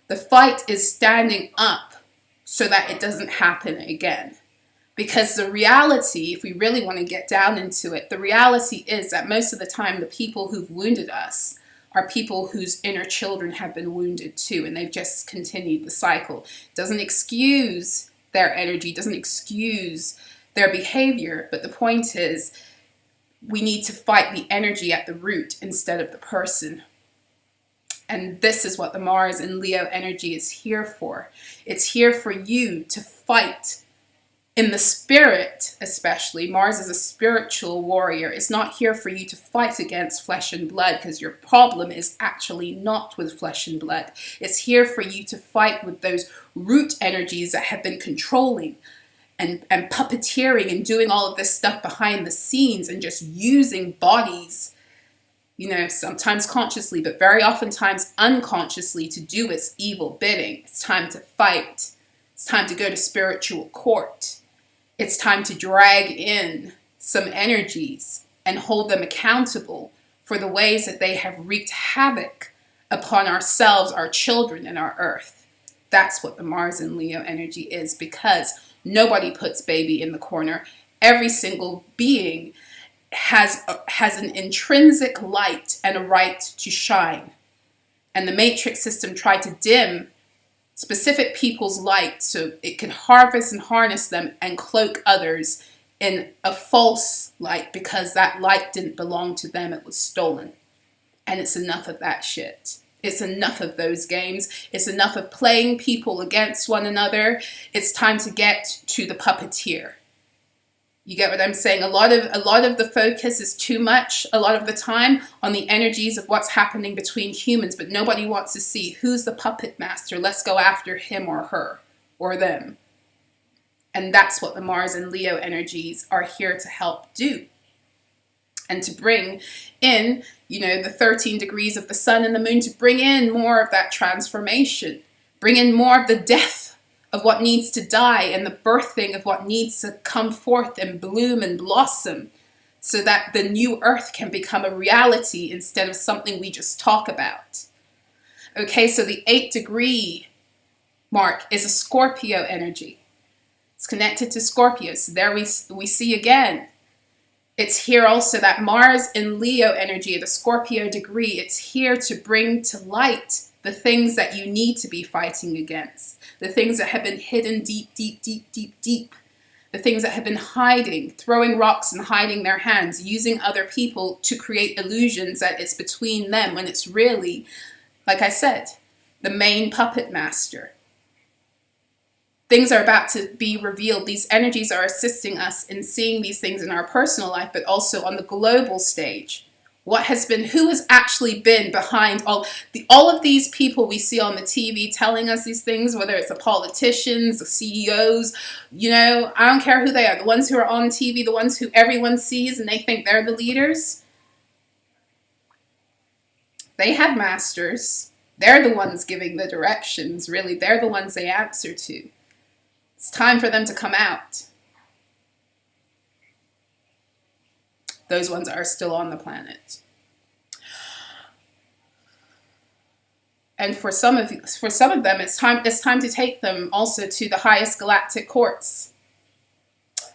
The fight is standing up so that it doesn't happen again. Because the reality, if we really want to get down into it, the reality is that most of the time the people who've wounded us are people whose inner children have been wounded too, and they've just continued the cycle. Doesn't excuse their energy, doesn't excuse their behavior, but the point is we need to fight the energy at the root instead of the person. And this is what the Mars and Leo energy is here for. It's here for you to fight in the spirit, especially. Mars is a spiritual warrior. It's not here for you to fight against flesh and blood, because your problem is actually not with flesh and blood. It's here for you to fight with those root energies that have been controlling and puppeteering and doing all of this stuff behind the scenes and just using bodies, you know, sometimes consciously, but very oftentimes unconsciously, to do its evil bidding. It's time to fight. It's time to go to spiritual court. It's time to drag in some energies and hold them accountable for the ways that they have wreaked havoc upon ourselves, our children, and our earth. That's what the Mars and Leo energy is, because nobody puts baby in the corner. Every single being has an intrinsic light and a right to shine. And the matrix system tried to dim specific people's light so it could harvest and harness them and cloak others in a false light, because that light didn't belong to them, it was stolen. And it's enough of that shit. It's enough of those games. It's enough of playing people against one another. It's time to get to the puppeteer. You get what I'm saying? A lot of the focus is too much a lot of the time on the energies of what's happening between humans, but nobody wants to see who's the puppet master. Let's go after him or her or them. And that's what the Mars and Leo energies are here to help do. And to bring in, you know, the 13 degrees of the sun and the moon, to bring in more of that transformation, bring in more of the death of what needs to die and the birthing of what needs to come forth and bloom and blossom, so that the new earth can become a reality instead of something we just talk about. Okay, so the 8-degree mark is a Scorpio energy. It's connected to Scorpio. So there we see again. It's here also that Mars in Leo energy at a Scorpio degree. It's here to bring to light the things that you need to be fighting against. The things that have been hidden deep, deep, deep, deep, deep. The things that have been hiding, throwing rocks and hiding their hands, using other people to create illusions that it's between them, when it's really, like I said, the main puppet master. Things are about to be revealed. These energies are assisting us in seeing these things in our personal life, but also on the global stage. Who has actually been behind all of these people we see on the TV telling us these things, whether it's the politicians, the CEOs, you know, I don't care who they are, the ones who are on TV, the ones who everyone sees and they think they're the leaders. They have masters. They're the ones giving the directions, really. They're the ones they answer to. It's time for them to come out. Those ones are still on the planet. And for some of them, it's time to take them also to the highest galactic courts.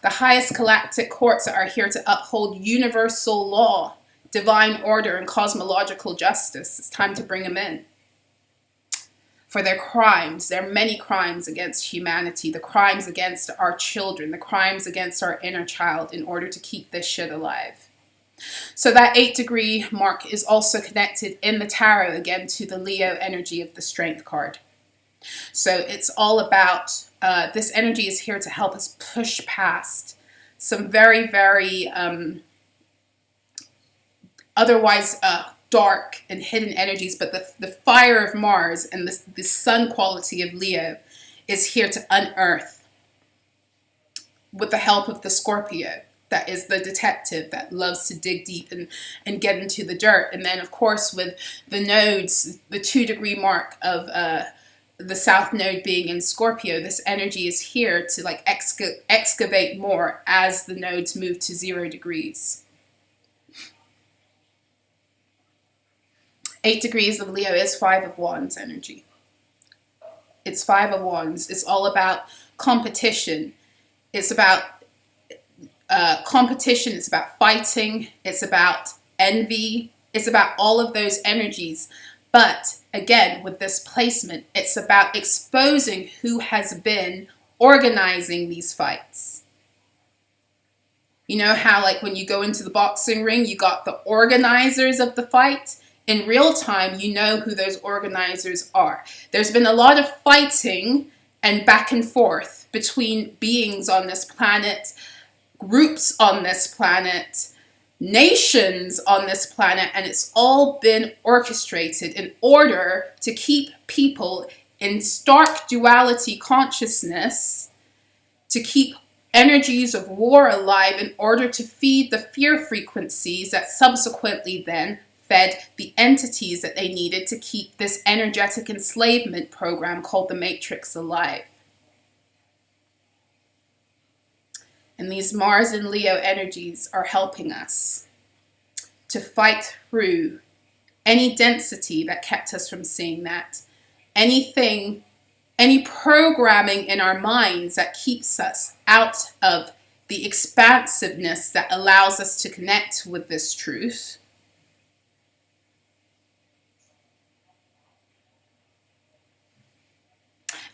The highest galactic courts are here to uphold universal law, divine order, and cosmological justice. It's time to bring them in. For their crimes, their many crimes against humanity, the crimes against our children, the crimes against our inner child, in order to keep this shit alive. So that 8-degree mark is also connected in the tarot again to the Leo energy of the Strength card. So it's all about, this energy is here to help us push past some very, very otherwise dark and hidden energies, but the fire of Mars and the sun quality of Leo is here to unearth, with the help of the Scorpio, that is the detective that loves to dig deep and get into the dirt. And then, of course, with the nodes, the 2-degree mark of the South Node being in Scorpio, this energy is here to like excavate more as the nodes move to 0 degrees. 8 degrees of Leo is 5 of Wands energy. It's 5 of Wands. It's all about competition. It's about competition. It's about fighting. It's about envy. It's about all of those energies. But again, with this placement, it's about exposing who has been organizing these fights. You know how like when you go into the boxing ring, you got the organizers of the fight? In real time, you know who those organizers are. There's been a lot of fighting and back and forth between beings on this planet, groups on this planet, nations on this planet, and it's all been orchestrated in order to keep people in stark duality consciousness, to keep energies of war alive in order to feed the fear frequencies that subsequently then fed the entities that they needed to keep this energetic enslavement program called the Matrix alive. And these Mars and Leo energies are helping us to fight through any density that kept us from seeing that. Anything, any programming in our minds that keeps us out of the expansiveness that allows us to connect with this truth.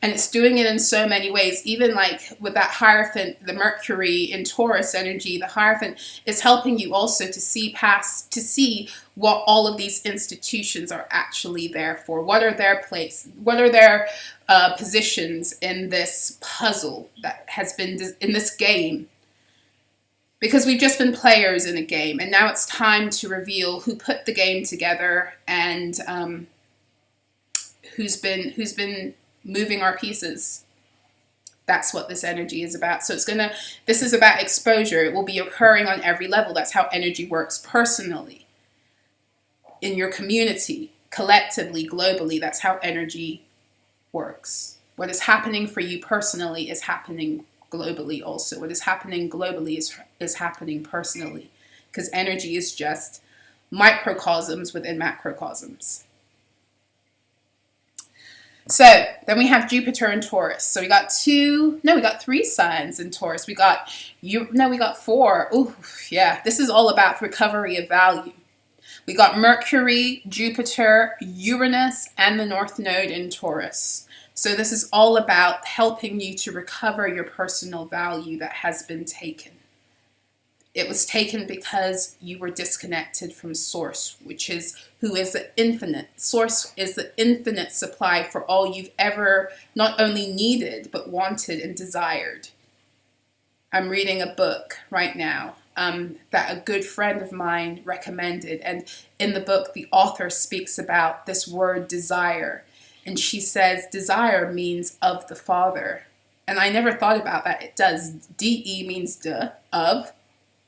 And it's doing it in so many ways. Even like with that Hierophant, the Mercury in Taurus energy, the Hierophant is helping you also to see past, to see what all of these institutions are actually there for. What are their place? What are their positions in this puzzle that has been in this game? Because we've just been players in a game, and now it's time to reveal who put the game together and who's been moving our pieces. That's what this energy is about. So this is about exposure. It will be occurring on every level. That's how energy works personally, in your community, collectively, globally. That's how energy works. What is happening for you personally is happening globally also. What is happening globally is happening personally, because energy is just microcosms within macrocosms. So then we have Jupiter in Taurus. So we got three signs in Taurus. We got 4. Ooh, yeah. This is all about recovery of value. We got Mercury, Jupiter, Uranus, and the North Node in Taurus. So this is all about helping you to recover your personal value that has been taken. It was taken because you were disconnected from Source, who is the infinite. Source is the infinite supply for all you've ever not only needed, but wanted and desired. I'm reading a book right now that a good friend of mine recommended. And in the book, the author speaks about this word desire. And she says desire means of the Father. And I never thought about that. It does. D-E means of.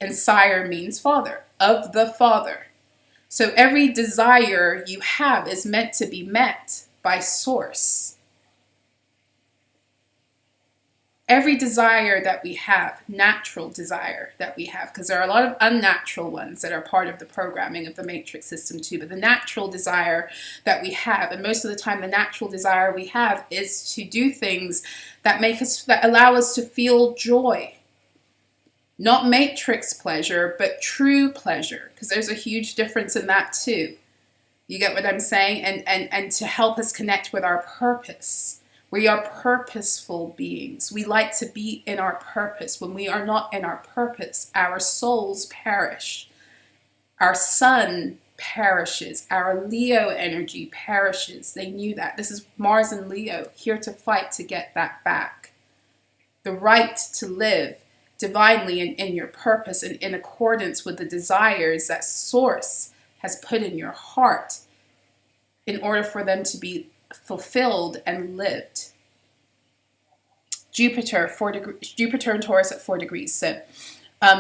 And sire means father, of the Father. So every desire you have is meant to be met by Source. every desire that we have, natural desire that we have, because there are a lot of unnatural ones that are part of the programming of the matrix system too, but the natural desire that we have, and most of the time the natural desire we have is to do things that that allow us to feel joy. Not matrix pleasure, but true pleasure, because there's a huge difference in that too. You get what I'm saying? And to help us connect with our purpose. We are purposeful beings. We like to be in our purpose. When we are not in our purpose, our souls perish. Our sun perishes. Our Leo energy perishes. They knew that. This is Mars and Leo, here to fight to get that back. The right to live divinely in your purpose and in accordance with the desires that Source has put in your heart in order for them to be fulfilled and lived. Jupiter and Taurus at 4 degrees. So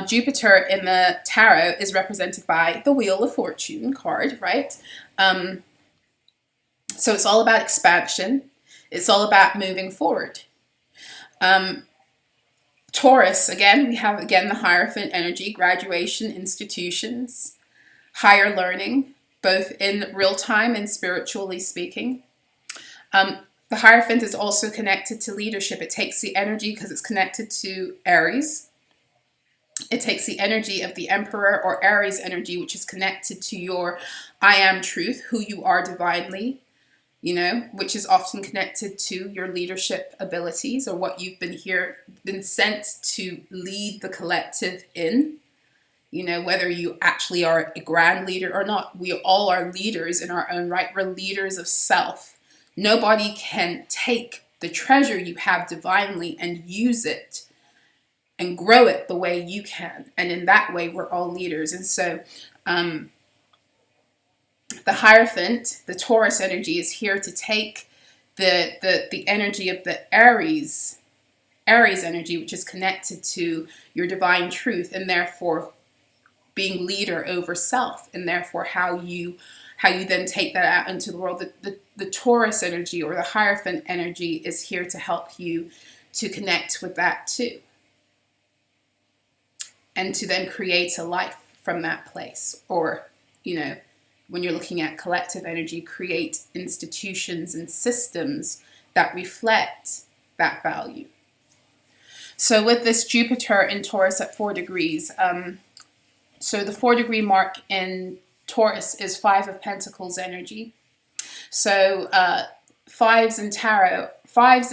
Jupiter in the tarot is represented by the Wheel of Fortune card, right? So it's all about expansion. It's all about moving forward. Taurus, again, we have the Hierophant energy, graduation, institutions, higher learning, both in real time and spiritually speaking. The Hierophant is also connected to leadership. It takes the energy, because it's connected to Aries. It takes the energy of the Emperor or Aries energy, which is connected to your I am truth, who you are divinely, which is often connected to your leadership abilities or what you've been sent to lead the collective in. Whether you actually are a grand leader or not, we all are leaders in our own right. We're leaders of self. Nobody can take the treasure you have divinely and use it and grow it the way you can. And in that way, we're all leaders. And so the Hierophant, the Taurus energy, is here to take the energy of the Aries energy, which is connected to your divine truth, and therefore being leader over self, and therefore how you then take that out into the world. The Taurus energy or the Hierophant energy is here to help you to connect with that too, and to then create a life from that place. Or, when you're looking at collective energy, create institutions and systems that reflect that value. So with this Jupiter in Taurus at 4 degrees, so the 4 degree mark in Taurus is 5 of Pentacles energy. So fives in general, fives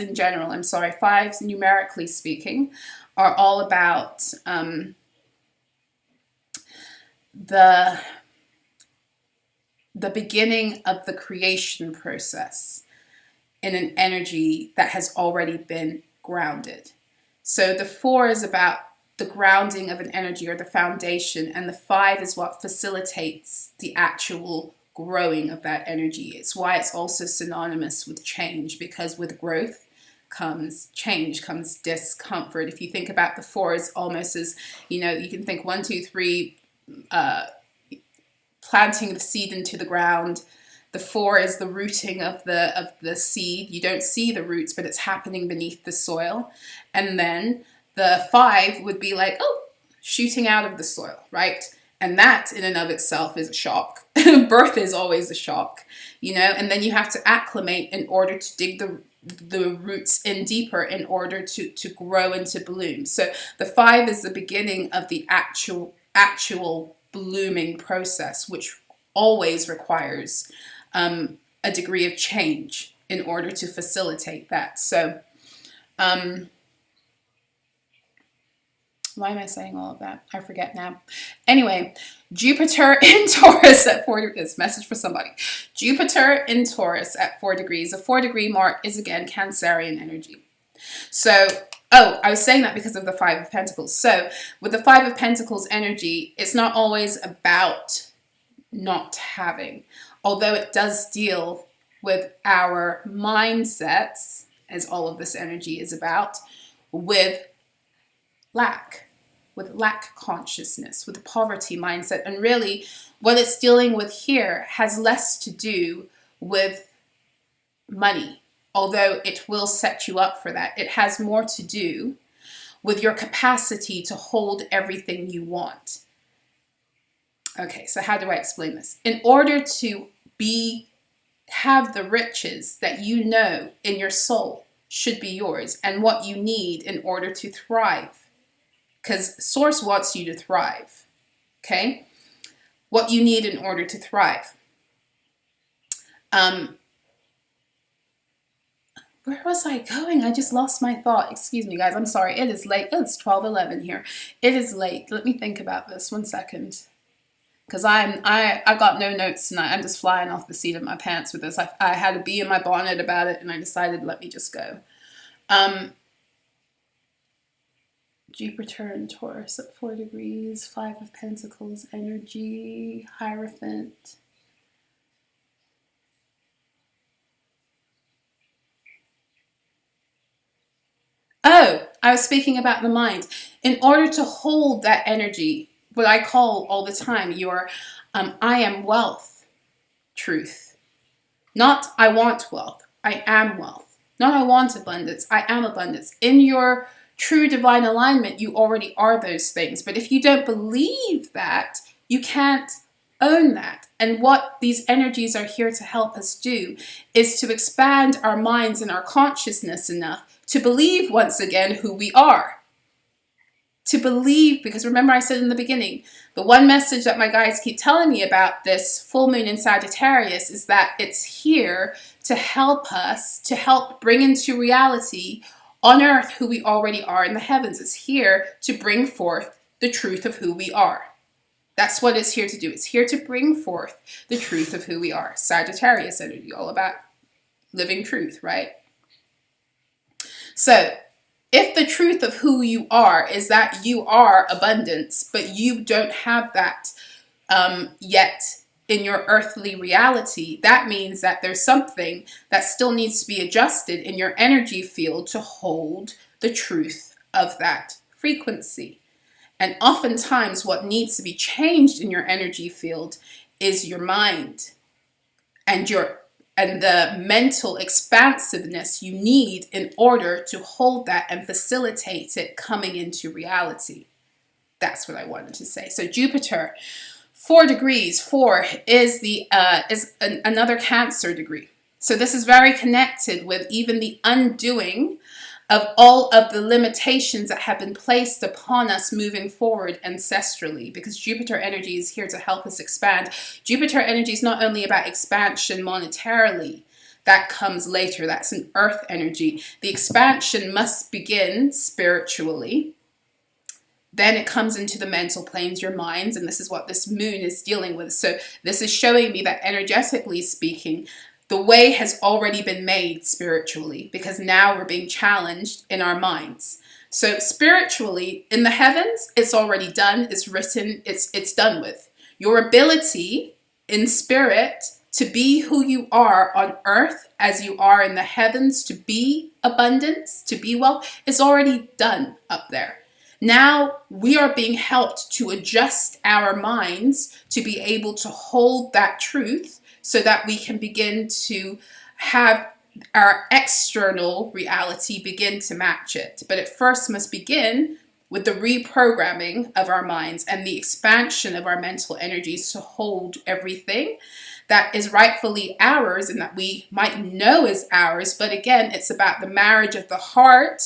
numerically speaking, are all about the beginning of the creation process in an energy that has already been grounded. So the 4 is about the grounding of an energy or the foundation, and the 5 is what facilitates the actual growing of that energy. It's why it's also synonymous with change, because with growth comes change, comes discomfort. If you think about the 4 as almost as, you can think 1, 2, 3, planting the seed into the ground. The 4 is the rooting of the seed. You don't see the roots, but it's happening beneath the soil. And then the 5 would be like, shooting out of the soil, right? And that in and of itself is a shock. Birth is always a shock, and then you have to acclimate in order to dig the roots in deeper in order to grow and to bloom. So the 5 is the beginning of the actual blooming process, which always requires a degree of change in order to facilitate that. So why am I saying all of that? I forget now. Anyway, Jupiter in Taurus at 4 degrees. Message for somebody. Jupiter in Taurus at 4 degrees. The 4 degree mark is again Cancerian energy. So, I was saying that because of the 5 of Pentacles. So with the 5 of Pentacles energy, it's not always about not having, although it does deal with our mindsets, as all of this energy is about, with lack consciousness, with the poverty mindset. And really what it's dealing with here has less to do with money although it will set you up for that. It has more to do with your capacity to hold everything you want. Okay, so how do I explain this? In order to have the riches that you know in your soul should be yours, and what you need in order to thrive, because Source wants you to thrive, okay? What you need in order to thrive. Where was I going? I just lost my thought. Excuse me, guys. I'm sorry. It is late. It's 12:11 here. It is late. Let me think about this 1 second. Because I got no notes tonight. I'm just flying off the seat of my pants with this. I had a bee in my bonnet about it, and I decided, let me just go. Jupiter and Taurus at 4 degrees, 5 of Pentacles energy, Hierophant. Oh, I was speaking about the mind. In order to hold that energy, what I call all the time your I am wealth truth. Not I want wealth, I am wealth. Not I want abundance, I am abundance. In your true divine alignment, you already are those things. But if you don't believe that, you can't own that. And what these energies are here to help us do is to expand our minds and our consciousness enough to believe once again who we are. To believe, because remember I said in the beginning, the one message that my guides keep telling me about this full moon in Sagittarius is that it's here to help us, to help bring into reality on earth who we already are in the heavens. It's here to bring forth the truth of who we are. That's what it's here to do. It's here to bring forth the truth of who we are. Sagittarius energy, all about living truth, right? So, if the truth of who you are is that you are abundance, but you don't have that yet in your earthly reality, that means that there's something that still needs to be adjusted in your energy field to hold the truth of that frequency. And oftentimes what needs to be changed in your energy field is your mind and the mental expansiveness you need in order to hold that and facilitate it coming into reality. That's what I wanted to say. So Jupiter, 4 degrees, 4 is another Cancer degree. So this is very connected with even the undoing of all of the limitations that have been placed upon us moving forward ancestrally, because Jupiter energy is here to help us expand. Jupiter energy is not only about expansion monetarily, that comes later, that's an earth energy. The expansion must begin spiritually. Then it comes into the mental planes, your minds, and this is what this moon is dealing with. So this is showing me that energetically speaking, the way has already been made spiritually, because now we're being challenged in our minds. So spiritually, in the heavens, it's already done, it's written, it's done with. Your ability in spirit to be who you are on earth as you are in the heavens, to be abundance, to be wealth, is already done up there. Now we are being helped to adjust our minds to be able to hold that truth, so that we can begin to have our external reality begin to match it. But it first must begin with the reprogramming of our minds and the expansion of our mental energies to hold everything that is rightfully ours and that we might know is ours. But again, it's about the marriage of the heart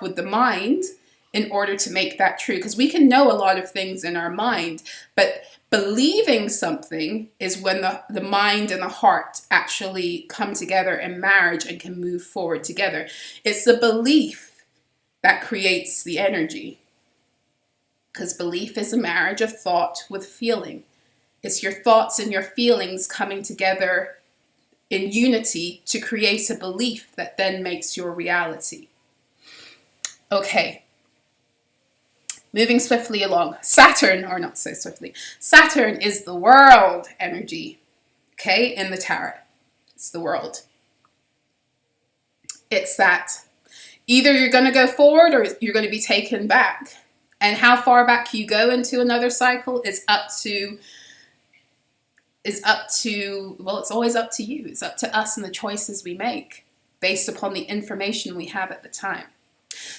with the mind in order to make that true. Because we can know a lot of things in our mind, but believing something is when the mind and the heart actually come together in marriage and can move forward together. It's the belief that creates the energy, because belief is a marriage of thought with feeling. It's your thoughts and your feelings coming together in unity to create a belief that then makes your reality. Okay. Moving swiftly along, Saturn is the world energy, okay, in the tarot. It's the world. It's that either you're going to go forward or you're going to be taken back. And how far back you go into another cycle is up to is up to, well, it's always up to you. It's up to us and the choices we make based upon the information we have at the time.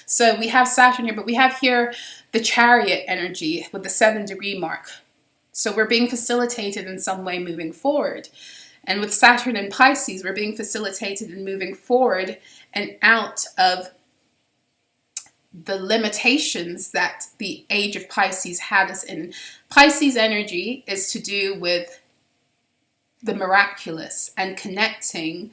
So we have Saturn here, but we have here the Chariot energy with the 7-degree mark. So we're being facilitated in some way moving forward. And with Saturn and Pisces, we're being facilitated in moving forward and out of the limitations that the age of Pisces had us in. Pisces energy is to do with the miraculous and connecting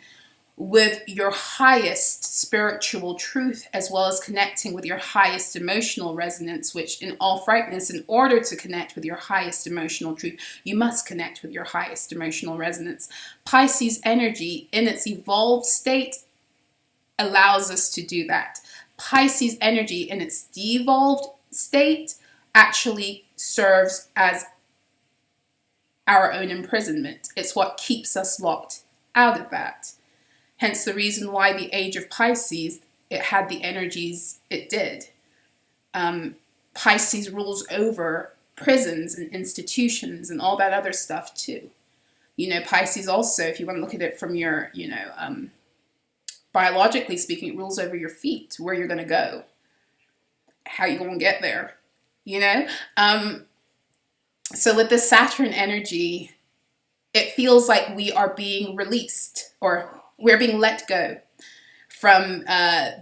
with your highest spiritual truth, as well as connecting with your highest emotional resonance, which in all frankness, in order to connect with your highest emotional truth, you must connect with your highest emotional resonance. Pisces energy in its evolved state allows us to do that. Pisces energy in its devolved state actually serves as our own imprisonment. It's what keeps us locked out of that. Hence the reason why the age of Pisces, it had the energies it did. Pisces rules over prisons and institutions and all that other stuff too. You know, Pisces also, if you want to look at it from your, biologically speaking, it rules over your feet, where you're going to go, how you're going to get there, So with the Saturn energy, it feels like we are being released, or we're being let go from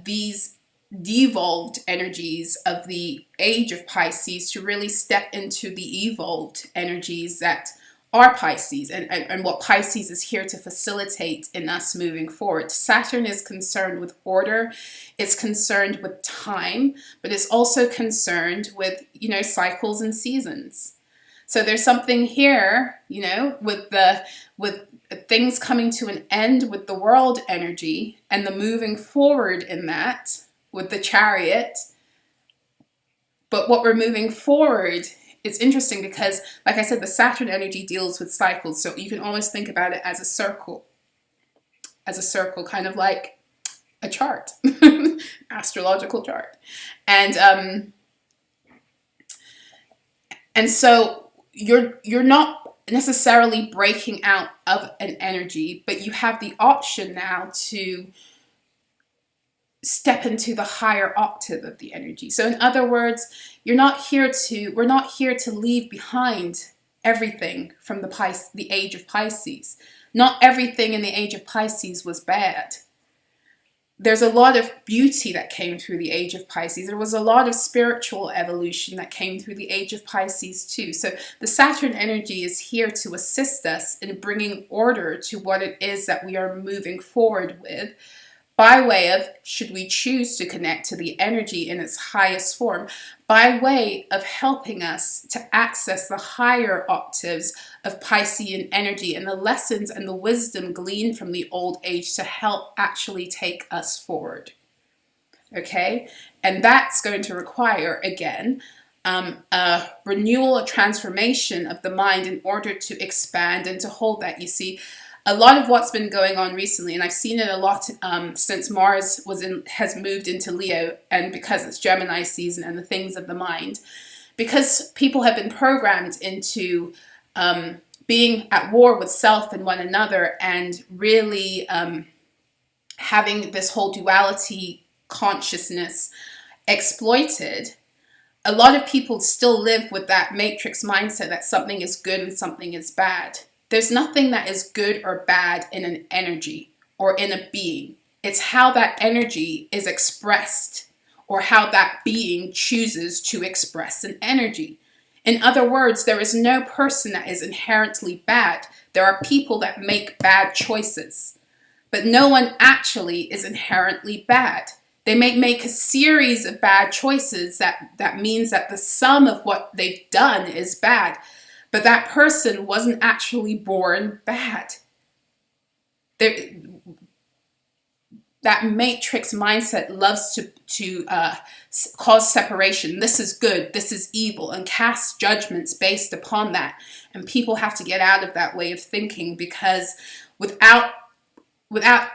these devolved energies of the age of Pisces to really step into the evolved energies that are Pisces, and what Pisces is here to facilitate in us moving forward. Saturn is concerned with order, it's concerned with time, but it's also concerned with, cycles and seasons. So there's something here, with things coming to an end with the world energy and the moving forward in that with the Chariot. But what we're moving forward, it's interesting because, like I said, the Saturn energy deals with cycles. So you can almost think about it as a circle, kind of like a chart, astrological chart. And so you're not necessarily breaking out of an energy, but you have the option now to step into the higher octave of the energy. So in other words, we're not here to leave behind everything from the age of Pisces. Not everything in the age of Pisces was bad. There's a lot of beauty that came through the age of Pisces. There was a lot of spiritual evolution that came through the age of Pisces too. So the Saturn energy is here to assist us in bringing order to what it is that we are moving forward with, by way of, should we choose to connect to the energy in its highest form, by way of helping us to access the higher octaves of Piscean energy and the lessons and the wisdom gleaned from the old age to help actually take us forward. Okay? And that's going to require, again, a renewal, a transformation of the mind in order to expand and to hold that. You see, a lot of what's been going on recently, and I've seen it a lot since Mars has moved into Leo, and because it's Gemini season and the things of the mind, because people have been programmed into being at war with self and one another, and really having this whole duality consciousness exploited. A lot of people still live with that matrix mindset that something is good and something is bad. There's nothing that is good or bad in an energy or in a being. It's how that energy is expressed, or how that being chooses to express an energy. In other words, there is no person that is inherently bad. There are people that make bad choices, but no one actually is inherently bad. They may make a series of bad choices that means that the sum of what they've done is bad. But that person wasn't actually born bad. That matrix mindset loves to cause separation. This is good, this is evil, and cast judgments based upon that. And people have to get out of that way of thinking, because without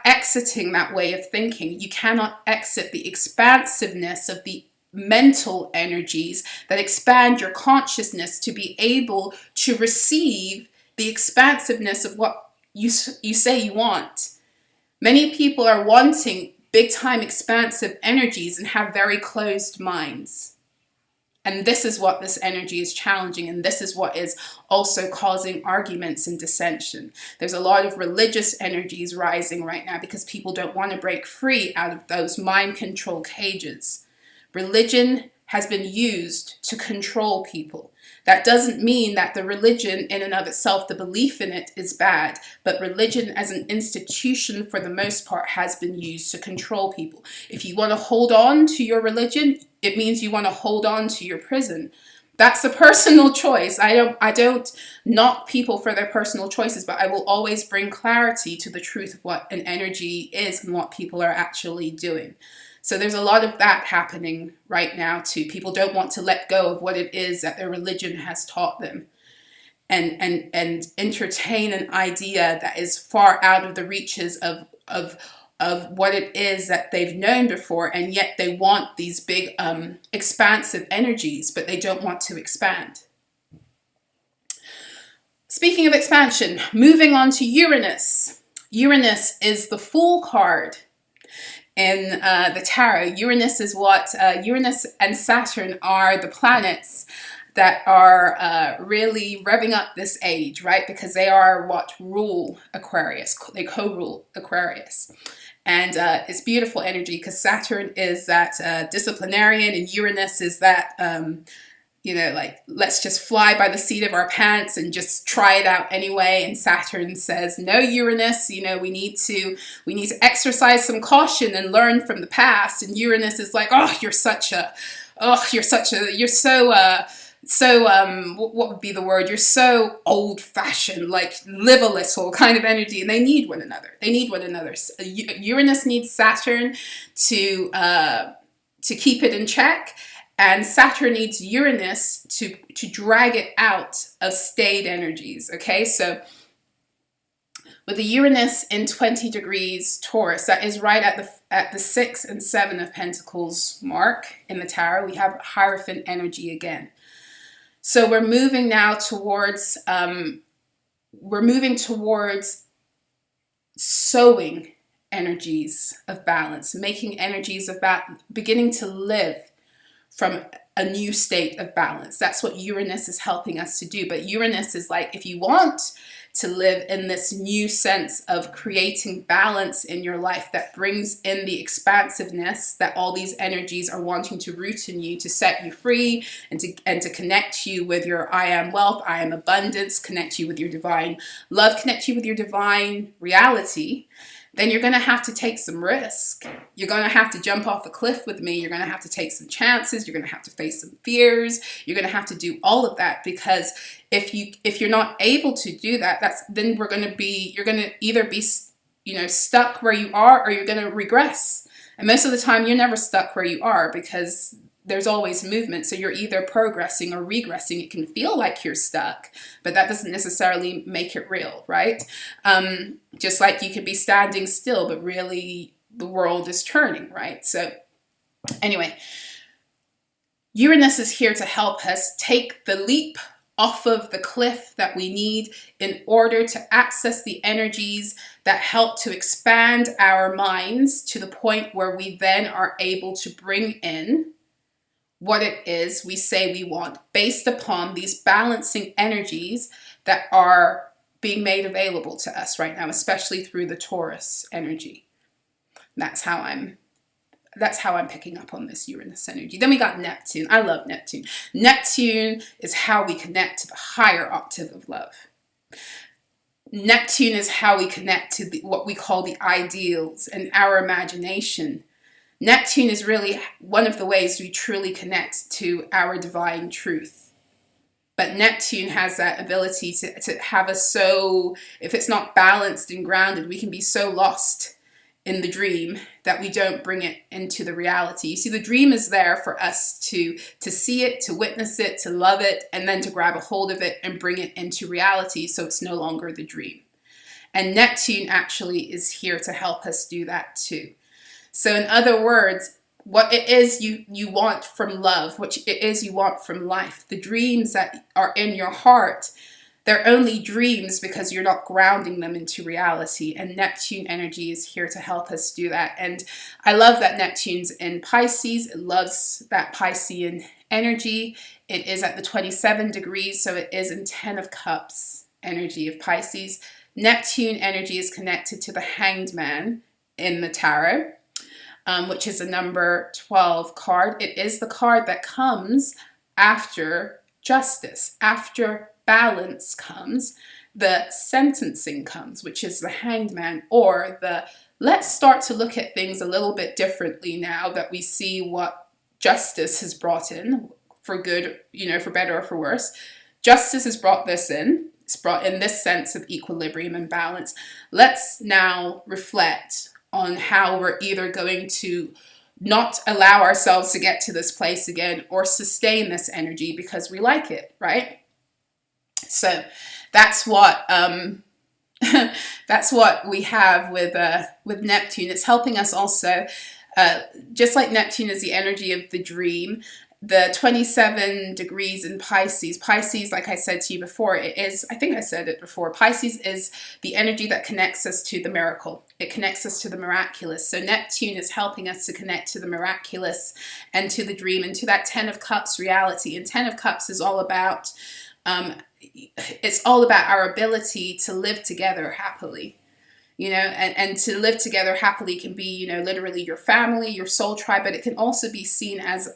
exiting that way of thinking, you cannot exit the expansiveness of the mental energies that expand your consciousness to be able to receive the expansiveness of what you say you want. Many people are wanting big time expansive energies and have very closed minds. And this is what this energy is challenging, and this is what is also causing arguments and dissension. There's a lot of religious energies rising right now because people don't want to break free out of those mind control cages. Religion has been used to control people. That doesn't mean that the religion in and of itself, the belief in it, is bad, but religion as an institution for the most part has been used to control people. If you want to hold on to your religion, it means you want to hold on to your prison. That's a personal choice. I don't knock people for their personal choices, but I will always bring clarity to the truth of what an energy is and what people are actually doing. So there's a lot of that happening right now too. People don't want to let go of what it is that their religion has taught them and entertain an idea that is far out of the reaches of what it is that they've known before, and yet they want these big expansive energies, but they don't want to expand. Speaking of expansion, moving on to Uranus. Uranus is the Fool card in the tarot. Uranus is what Uranus and Saturn are the planets that are really revving up this age, right? Because they are what rule Aquarius. They co-rule Aquarius. And it's beautiful energy because Saturn is that disciplinarian, and Uranus is that, like, let's just fly by the seat of our pants and just try it out anyway. And Saturn says, no, Uranus, we need to exercise some caution and learn from the past. And Uranus is like, you're what would be the word? You're so old-fashioned, like live a little kind of energy, and they need one another. Uranus needs Saturn to keep it in check, and Saturn needs Uranus to drag it out of stayed energies. Okay, so with the Uranus in 20 degrees Taurus, that is right at the 6 and 7 of Pentacles mark in the tarot, we have Hierophant energy again. So we're moving now towards sowing energies of balance, making energies of balance, beginning to live from a new state of balance. That's what Uranus is helping us to do. But Uranus is like, if you want to live in this new sense of creating balance in your life that brings in the expansiveness that all these energies are wanting to root in you, to set you free and to connect you with your I am wealth, I am abundance, connect you with your divine love, connect you with your divine reality, then you're going to have to take some risk. You're going to have to jump off a cliff with me. You're going to have to take some chances. You're going to have to face some fears. You're going to have to do all of that, because if you're not able to do that, then you're going to either be stuck where you are, or you're going to regress. And most of the time you're never stuck where you are, because there's always movement. So you're either progressing or regressing. It can feel like you're stuck, but that doesn't necessarily make it real, right? Just like you could be standing still, but really the world is turning, right? So anyway, Uranus is here to help us take the leap off of the cliff that we need in order to access the energies that help to expand our minds to the point where we then are able to bring in what it is we say we want based upon these balancing energies that are being made available to us right now, especially through the Taurus energy. That's how I'm picking up on this Uranus energy. Then we got Neptune. I love Neptune. Neptune is how we connect to the higher octave of love. Neptune is how we connect to what we call the ideals and our imagination. Neptune is really one of the ways we truly connect to our divine truth. But Neptune has that ability to have us so, if it's not balanced and grounded, we can be so lost in the dream that we don't bring it into the reality. You see, the dream is there for us to see it, to witness it, to love it, and then to grab a hold of it and bring it into reality so it's no longer the dream. And Neptune actually is here to help us do that too. So in other words, what it is you want from love, what it is you want from life, the dreams that are in your heart they're only dreams because you're not grounding them into reality. And Neptune energy is here to help us do that. And I love that Neptune's in Pisces. It loves that Piscean energy. It is at the 27 degrees, so it is in 10 of Cups energy of Pisces. Neptune energy is connected to the Hanged Man in the tarot, which is a number 12 card. It is the card that comes after justice. After balance comes, the sentencing comes, which is the Hanged Man, or the let's start to look at things a little bit differently now that we see what justice has brought in, for good, for better or for worse. Justice has brought this in. It's brought in this sense of equilibrium and balance. Let's now reflect on how we're either going to not allow ourselves to get to this place again or sustain this energy because we like it, right? So that's what that's what we have with Neptune. It's helping us also, just like Neptune is the energy of the dream. The 27 degrees in Pisces. Pisces, like I said to you before, it is, I think I said it before, Pisces is the energy that connects us to the miracle. It connects us to the miraculous. So Neptune is helping us to connect to the miraculous and to the dream and to that 10 of Cups reality. And 10 of Cups is all about, it's all about our ability to live together happily. And to live together happily can be, literally your family, your soul tribe, but it can also be seen as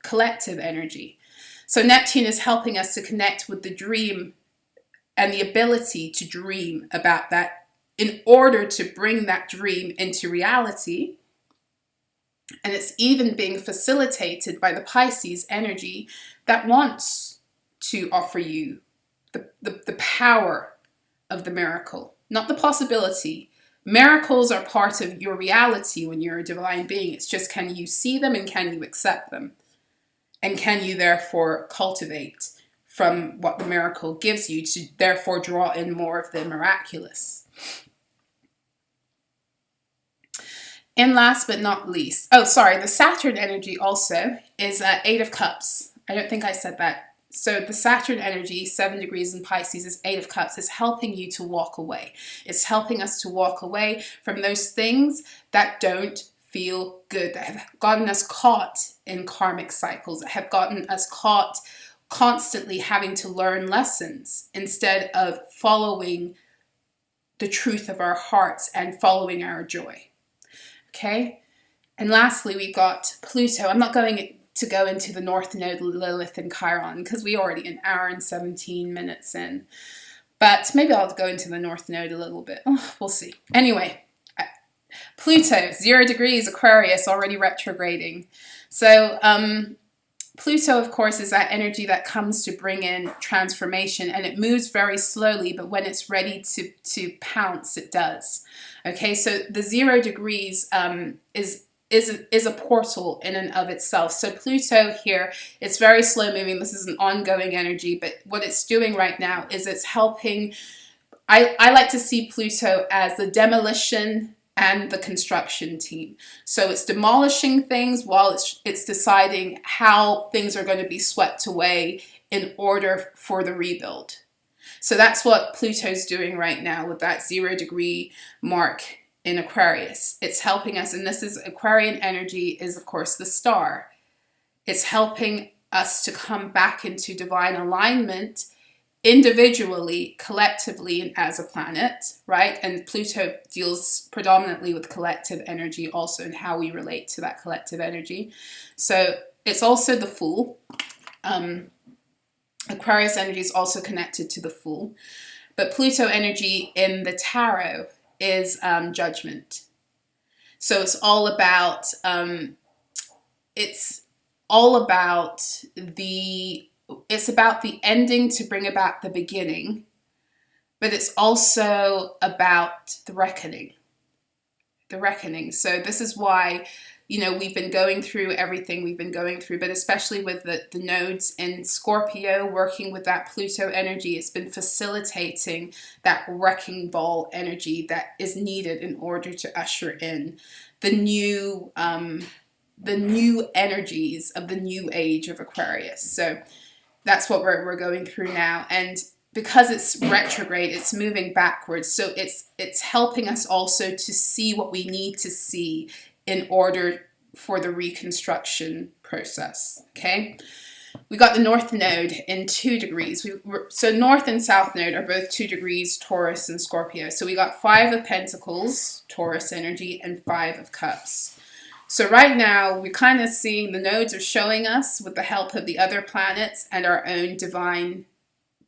collective energy. So Neptune is helping us to connect with the dream and the ability to dream about that in order to bring that dream into reality. And it's even being facilitated by the Pisces energy that wants to offer you the power of the miracle, not the possibility. Miracles are part of your reality when you're a divine being. It's just, can you see them and can you accept them? And can you therefore cultivate from what the miracle gives you to therefore draw in more of the miraculous? And last but not least, the Saturn energy also is 8 of Cups. I don't think I said that. So the Saturn energy, 7 degrees in Pisces, is 8 of Cups. It's helping you to walk away. It's helping us to walk away from those things that don't feel good, that have gotten us caught in karmic cycles, that have gotten us caught constantly having to learn lessons instead of following the truth of our hearts and following our joy. Okay? And lastly, we got Pluto. I'm not going to go into the North Node, Lilith, and Chiron because we already an hour and 17 minutes in. But maybe I'll go into the North Node a little bit. We'll see. Anyway, Pluto, 0 degrees, Aquarius, already retrograding. So Pluto, of course, is that energy that comes to bring in transformation, and it moves very slowly, but when it's ready to pounce, it does. Okay, so the 0 degrees is a portal in and of itself. So Pluto here, it's very slow moving. This is an ongoing energy, but what it's doing right now is it's helping. I like to see Pluto as the demolition and the construction team. So it's demolishing things while it's deciding how things are going to be swept away in order for the rebuild. So that's what Pluto's doing right now with that 0 degree mark in Aquarius. It's helping us, and this is Aquarian energy is of course the star. It's helping us to come back into divine alignment individually, collectively, and as a planet, right? And Pluto deals predominantly with collective energy also and how we relate to that collective energy. So it's also the Fool. Aquarius energy is also connected to the Fool. But Pluto energy in the tarot is judgment. So it's all about the ending to bring about the beginning, but it's also about the reckoning. The reckoning. So this is why, we've been going through everything we've been going through, but especially with the nodes in Scorpio working with that Pluto energy, it's been facilitating that wrecking ball energy that is needed in order to usher in the new energies of the new age of Aquarius. So that's what we're going through now. And because it's retrograde, it's moving backwards. So it's helping us also to see what we need to see in order for the reconstruction process, okay? We got the North Node in 2 degrees. So North and South Node are both 2 degrees, Taurus and Scorpio. So we got 5 of Pentacles, Taurus energy, and 5 of Cups. So right now, we're kind of seeing the nodes are showing us, with the help of the other planets and our own divine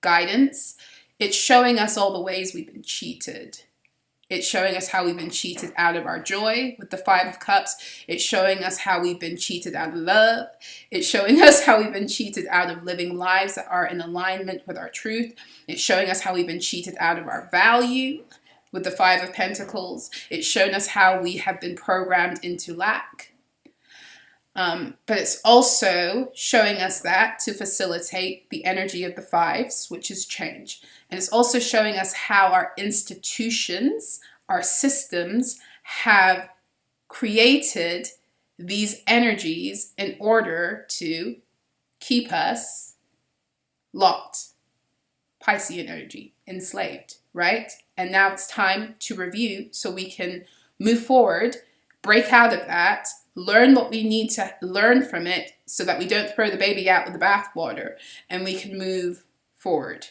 guidance, it's showing us all the ways we've been cheated. It's showing us how we've been cheated out of our joy with the 5 of Cups. It's showing us how we've been cheated out of love. It's showing us how we've been cheated out of living lives that are in alignment with our truth. It's showing us how we've been cheated out of our value with the 5 of Pentacles. It's shown us how we have been programmed into lack. But it's also showing us that to facilitate the energy of the 5s, which is change. And it's also showing us how our institutions, our systems have created these energies in order to keep us locked. Piscean energy, enslaved, right? And now it's time to review so we can move forward, break out of that, learn what we need to learn from it so that we don't throw the baby out with the bathwater, and we can move forward,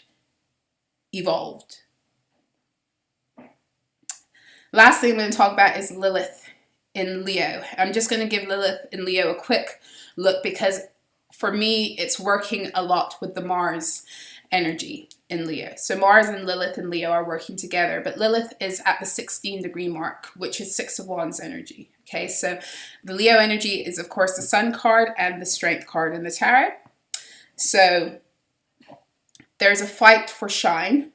evolved. Last thing I'm going to talk about is Lilith in Leo. I'm just going to give Lilith in Leo a quick look because for me, it's working a lot with the Mars energy in Leo. So Mars and Lilith and Leo are working together, but Lilith is at the 16-degree mark, which is 6 of Wands energy. Okay, so the Leo energy is, of course, the Sun card and the Strength card in the tarot. So there's a fight for shine.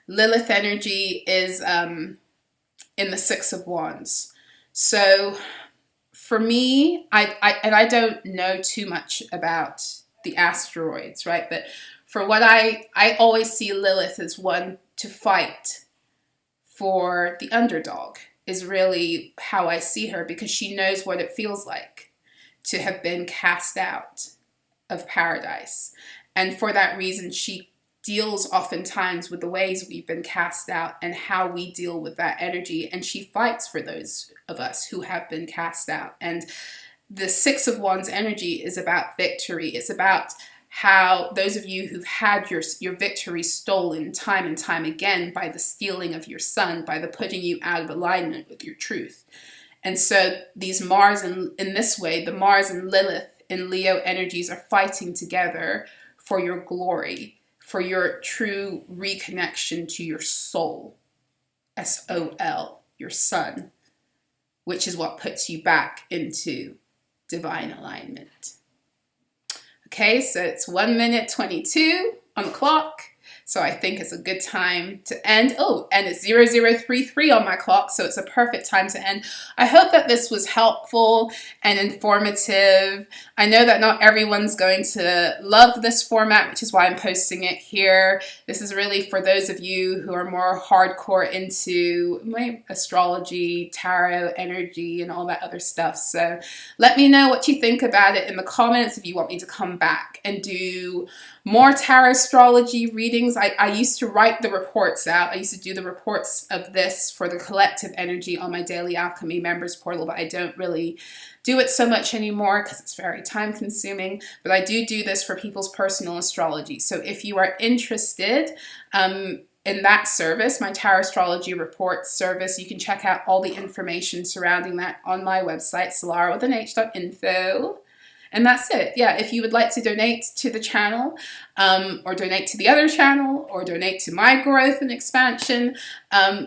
Lilith energy is in the 6 of Wands. So for me, I don't know too much about the asteroids, right? But for what I always see Lilith as one to fight for the underdog is really how I see her, because she knows what it feels like to have been cast out of paradise. And for that reason, she deals oftentimes with the ways we've been cast out and how we deal with that energy. And she fights for those of us who have been cast out. And the 6 of Wands energy is about victory. It's about how those of you who've had your victory stolen time and time again by the stealing of your sun, by the putting you out of alignment with your truth. And so these Mars, in this way, the Mars and Lilith in Leo energies are fighting together for your glory, for your true reconnection to your soul, S-O-L, your sun, which is what puts you back into divine alignment. Okay, so it's 1:22 on the clock. So I think it's a good time to end. Oh, and it's 0033 on my clock, so it's a perfect time to end. I hope that this was helpful and informative. I know that not everyone's going to love this format, which is why I'm posting it here. This is really for those of you who are more hardcore into my astrology, tarot, energy, and all that other stuff. So let me know what you think about it in the comments if you want me to come back and do more Tarotstrology readings. I used to write the reports out. I used to do the reports of this for the collective energy on my Daily Alchemy members portal, but I don't really do it so much anymore because it's very time consuming. But I do this for people's personal astrology. So if you are interested in that service, my Tarotstrology reports service, you can check out all the information surrounding that on my website, solara.info. And that's it. Yeah, if you would like to donate to the channel, or donate to the other channel, or donate to my growth and expansion,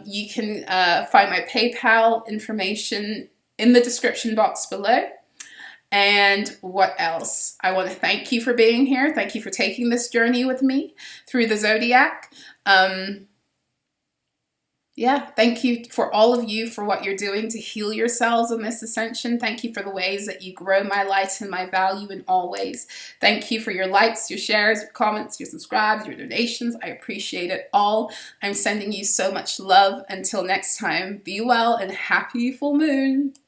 you can find my PayPal information in the description box below. And what else? I want to thank you for being here. Thank you for taking this journey with me through the zodiac. Yeah, thank you for all of you for what you're doing to heal yourselves in this ascension. Thank you for the ways that you grow my light and my value in all ways. Thank you for your likes, your shares, your comments, your subscribes, your donations. I appreciate it all. I'm sending you so much love. Until next time, be well and happy full moon.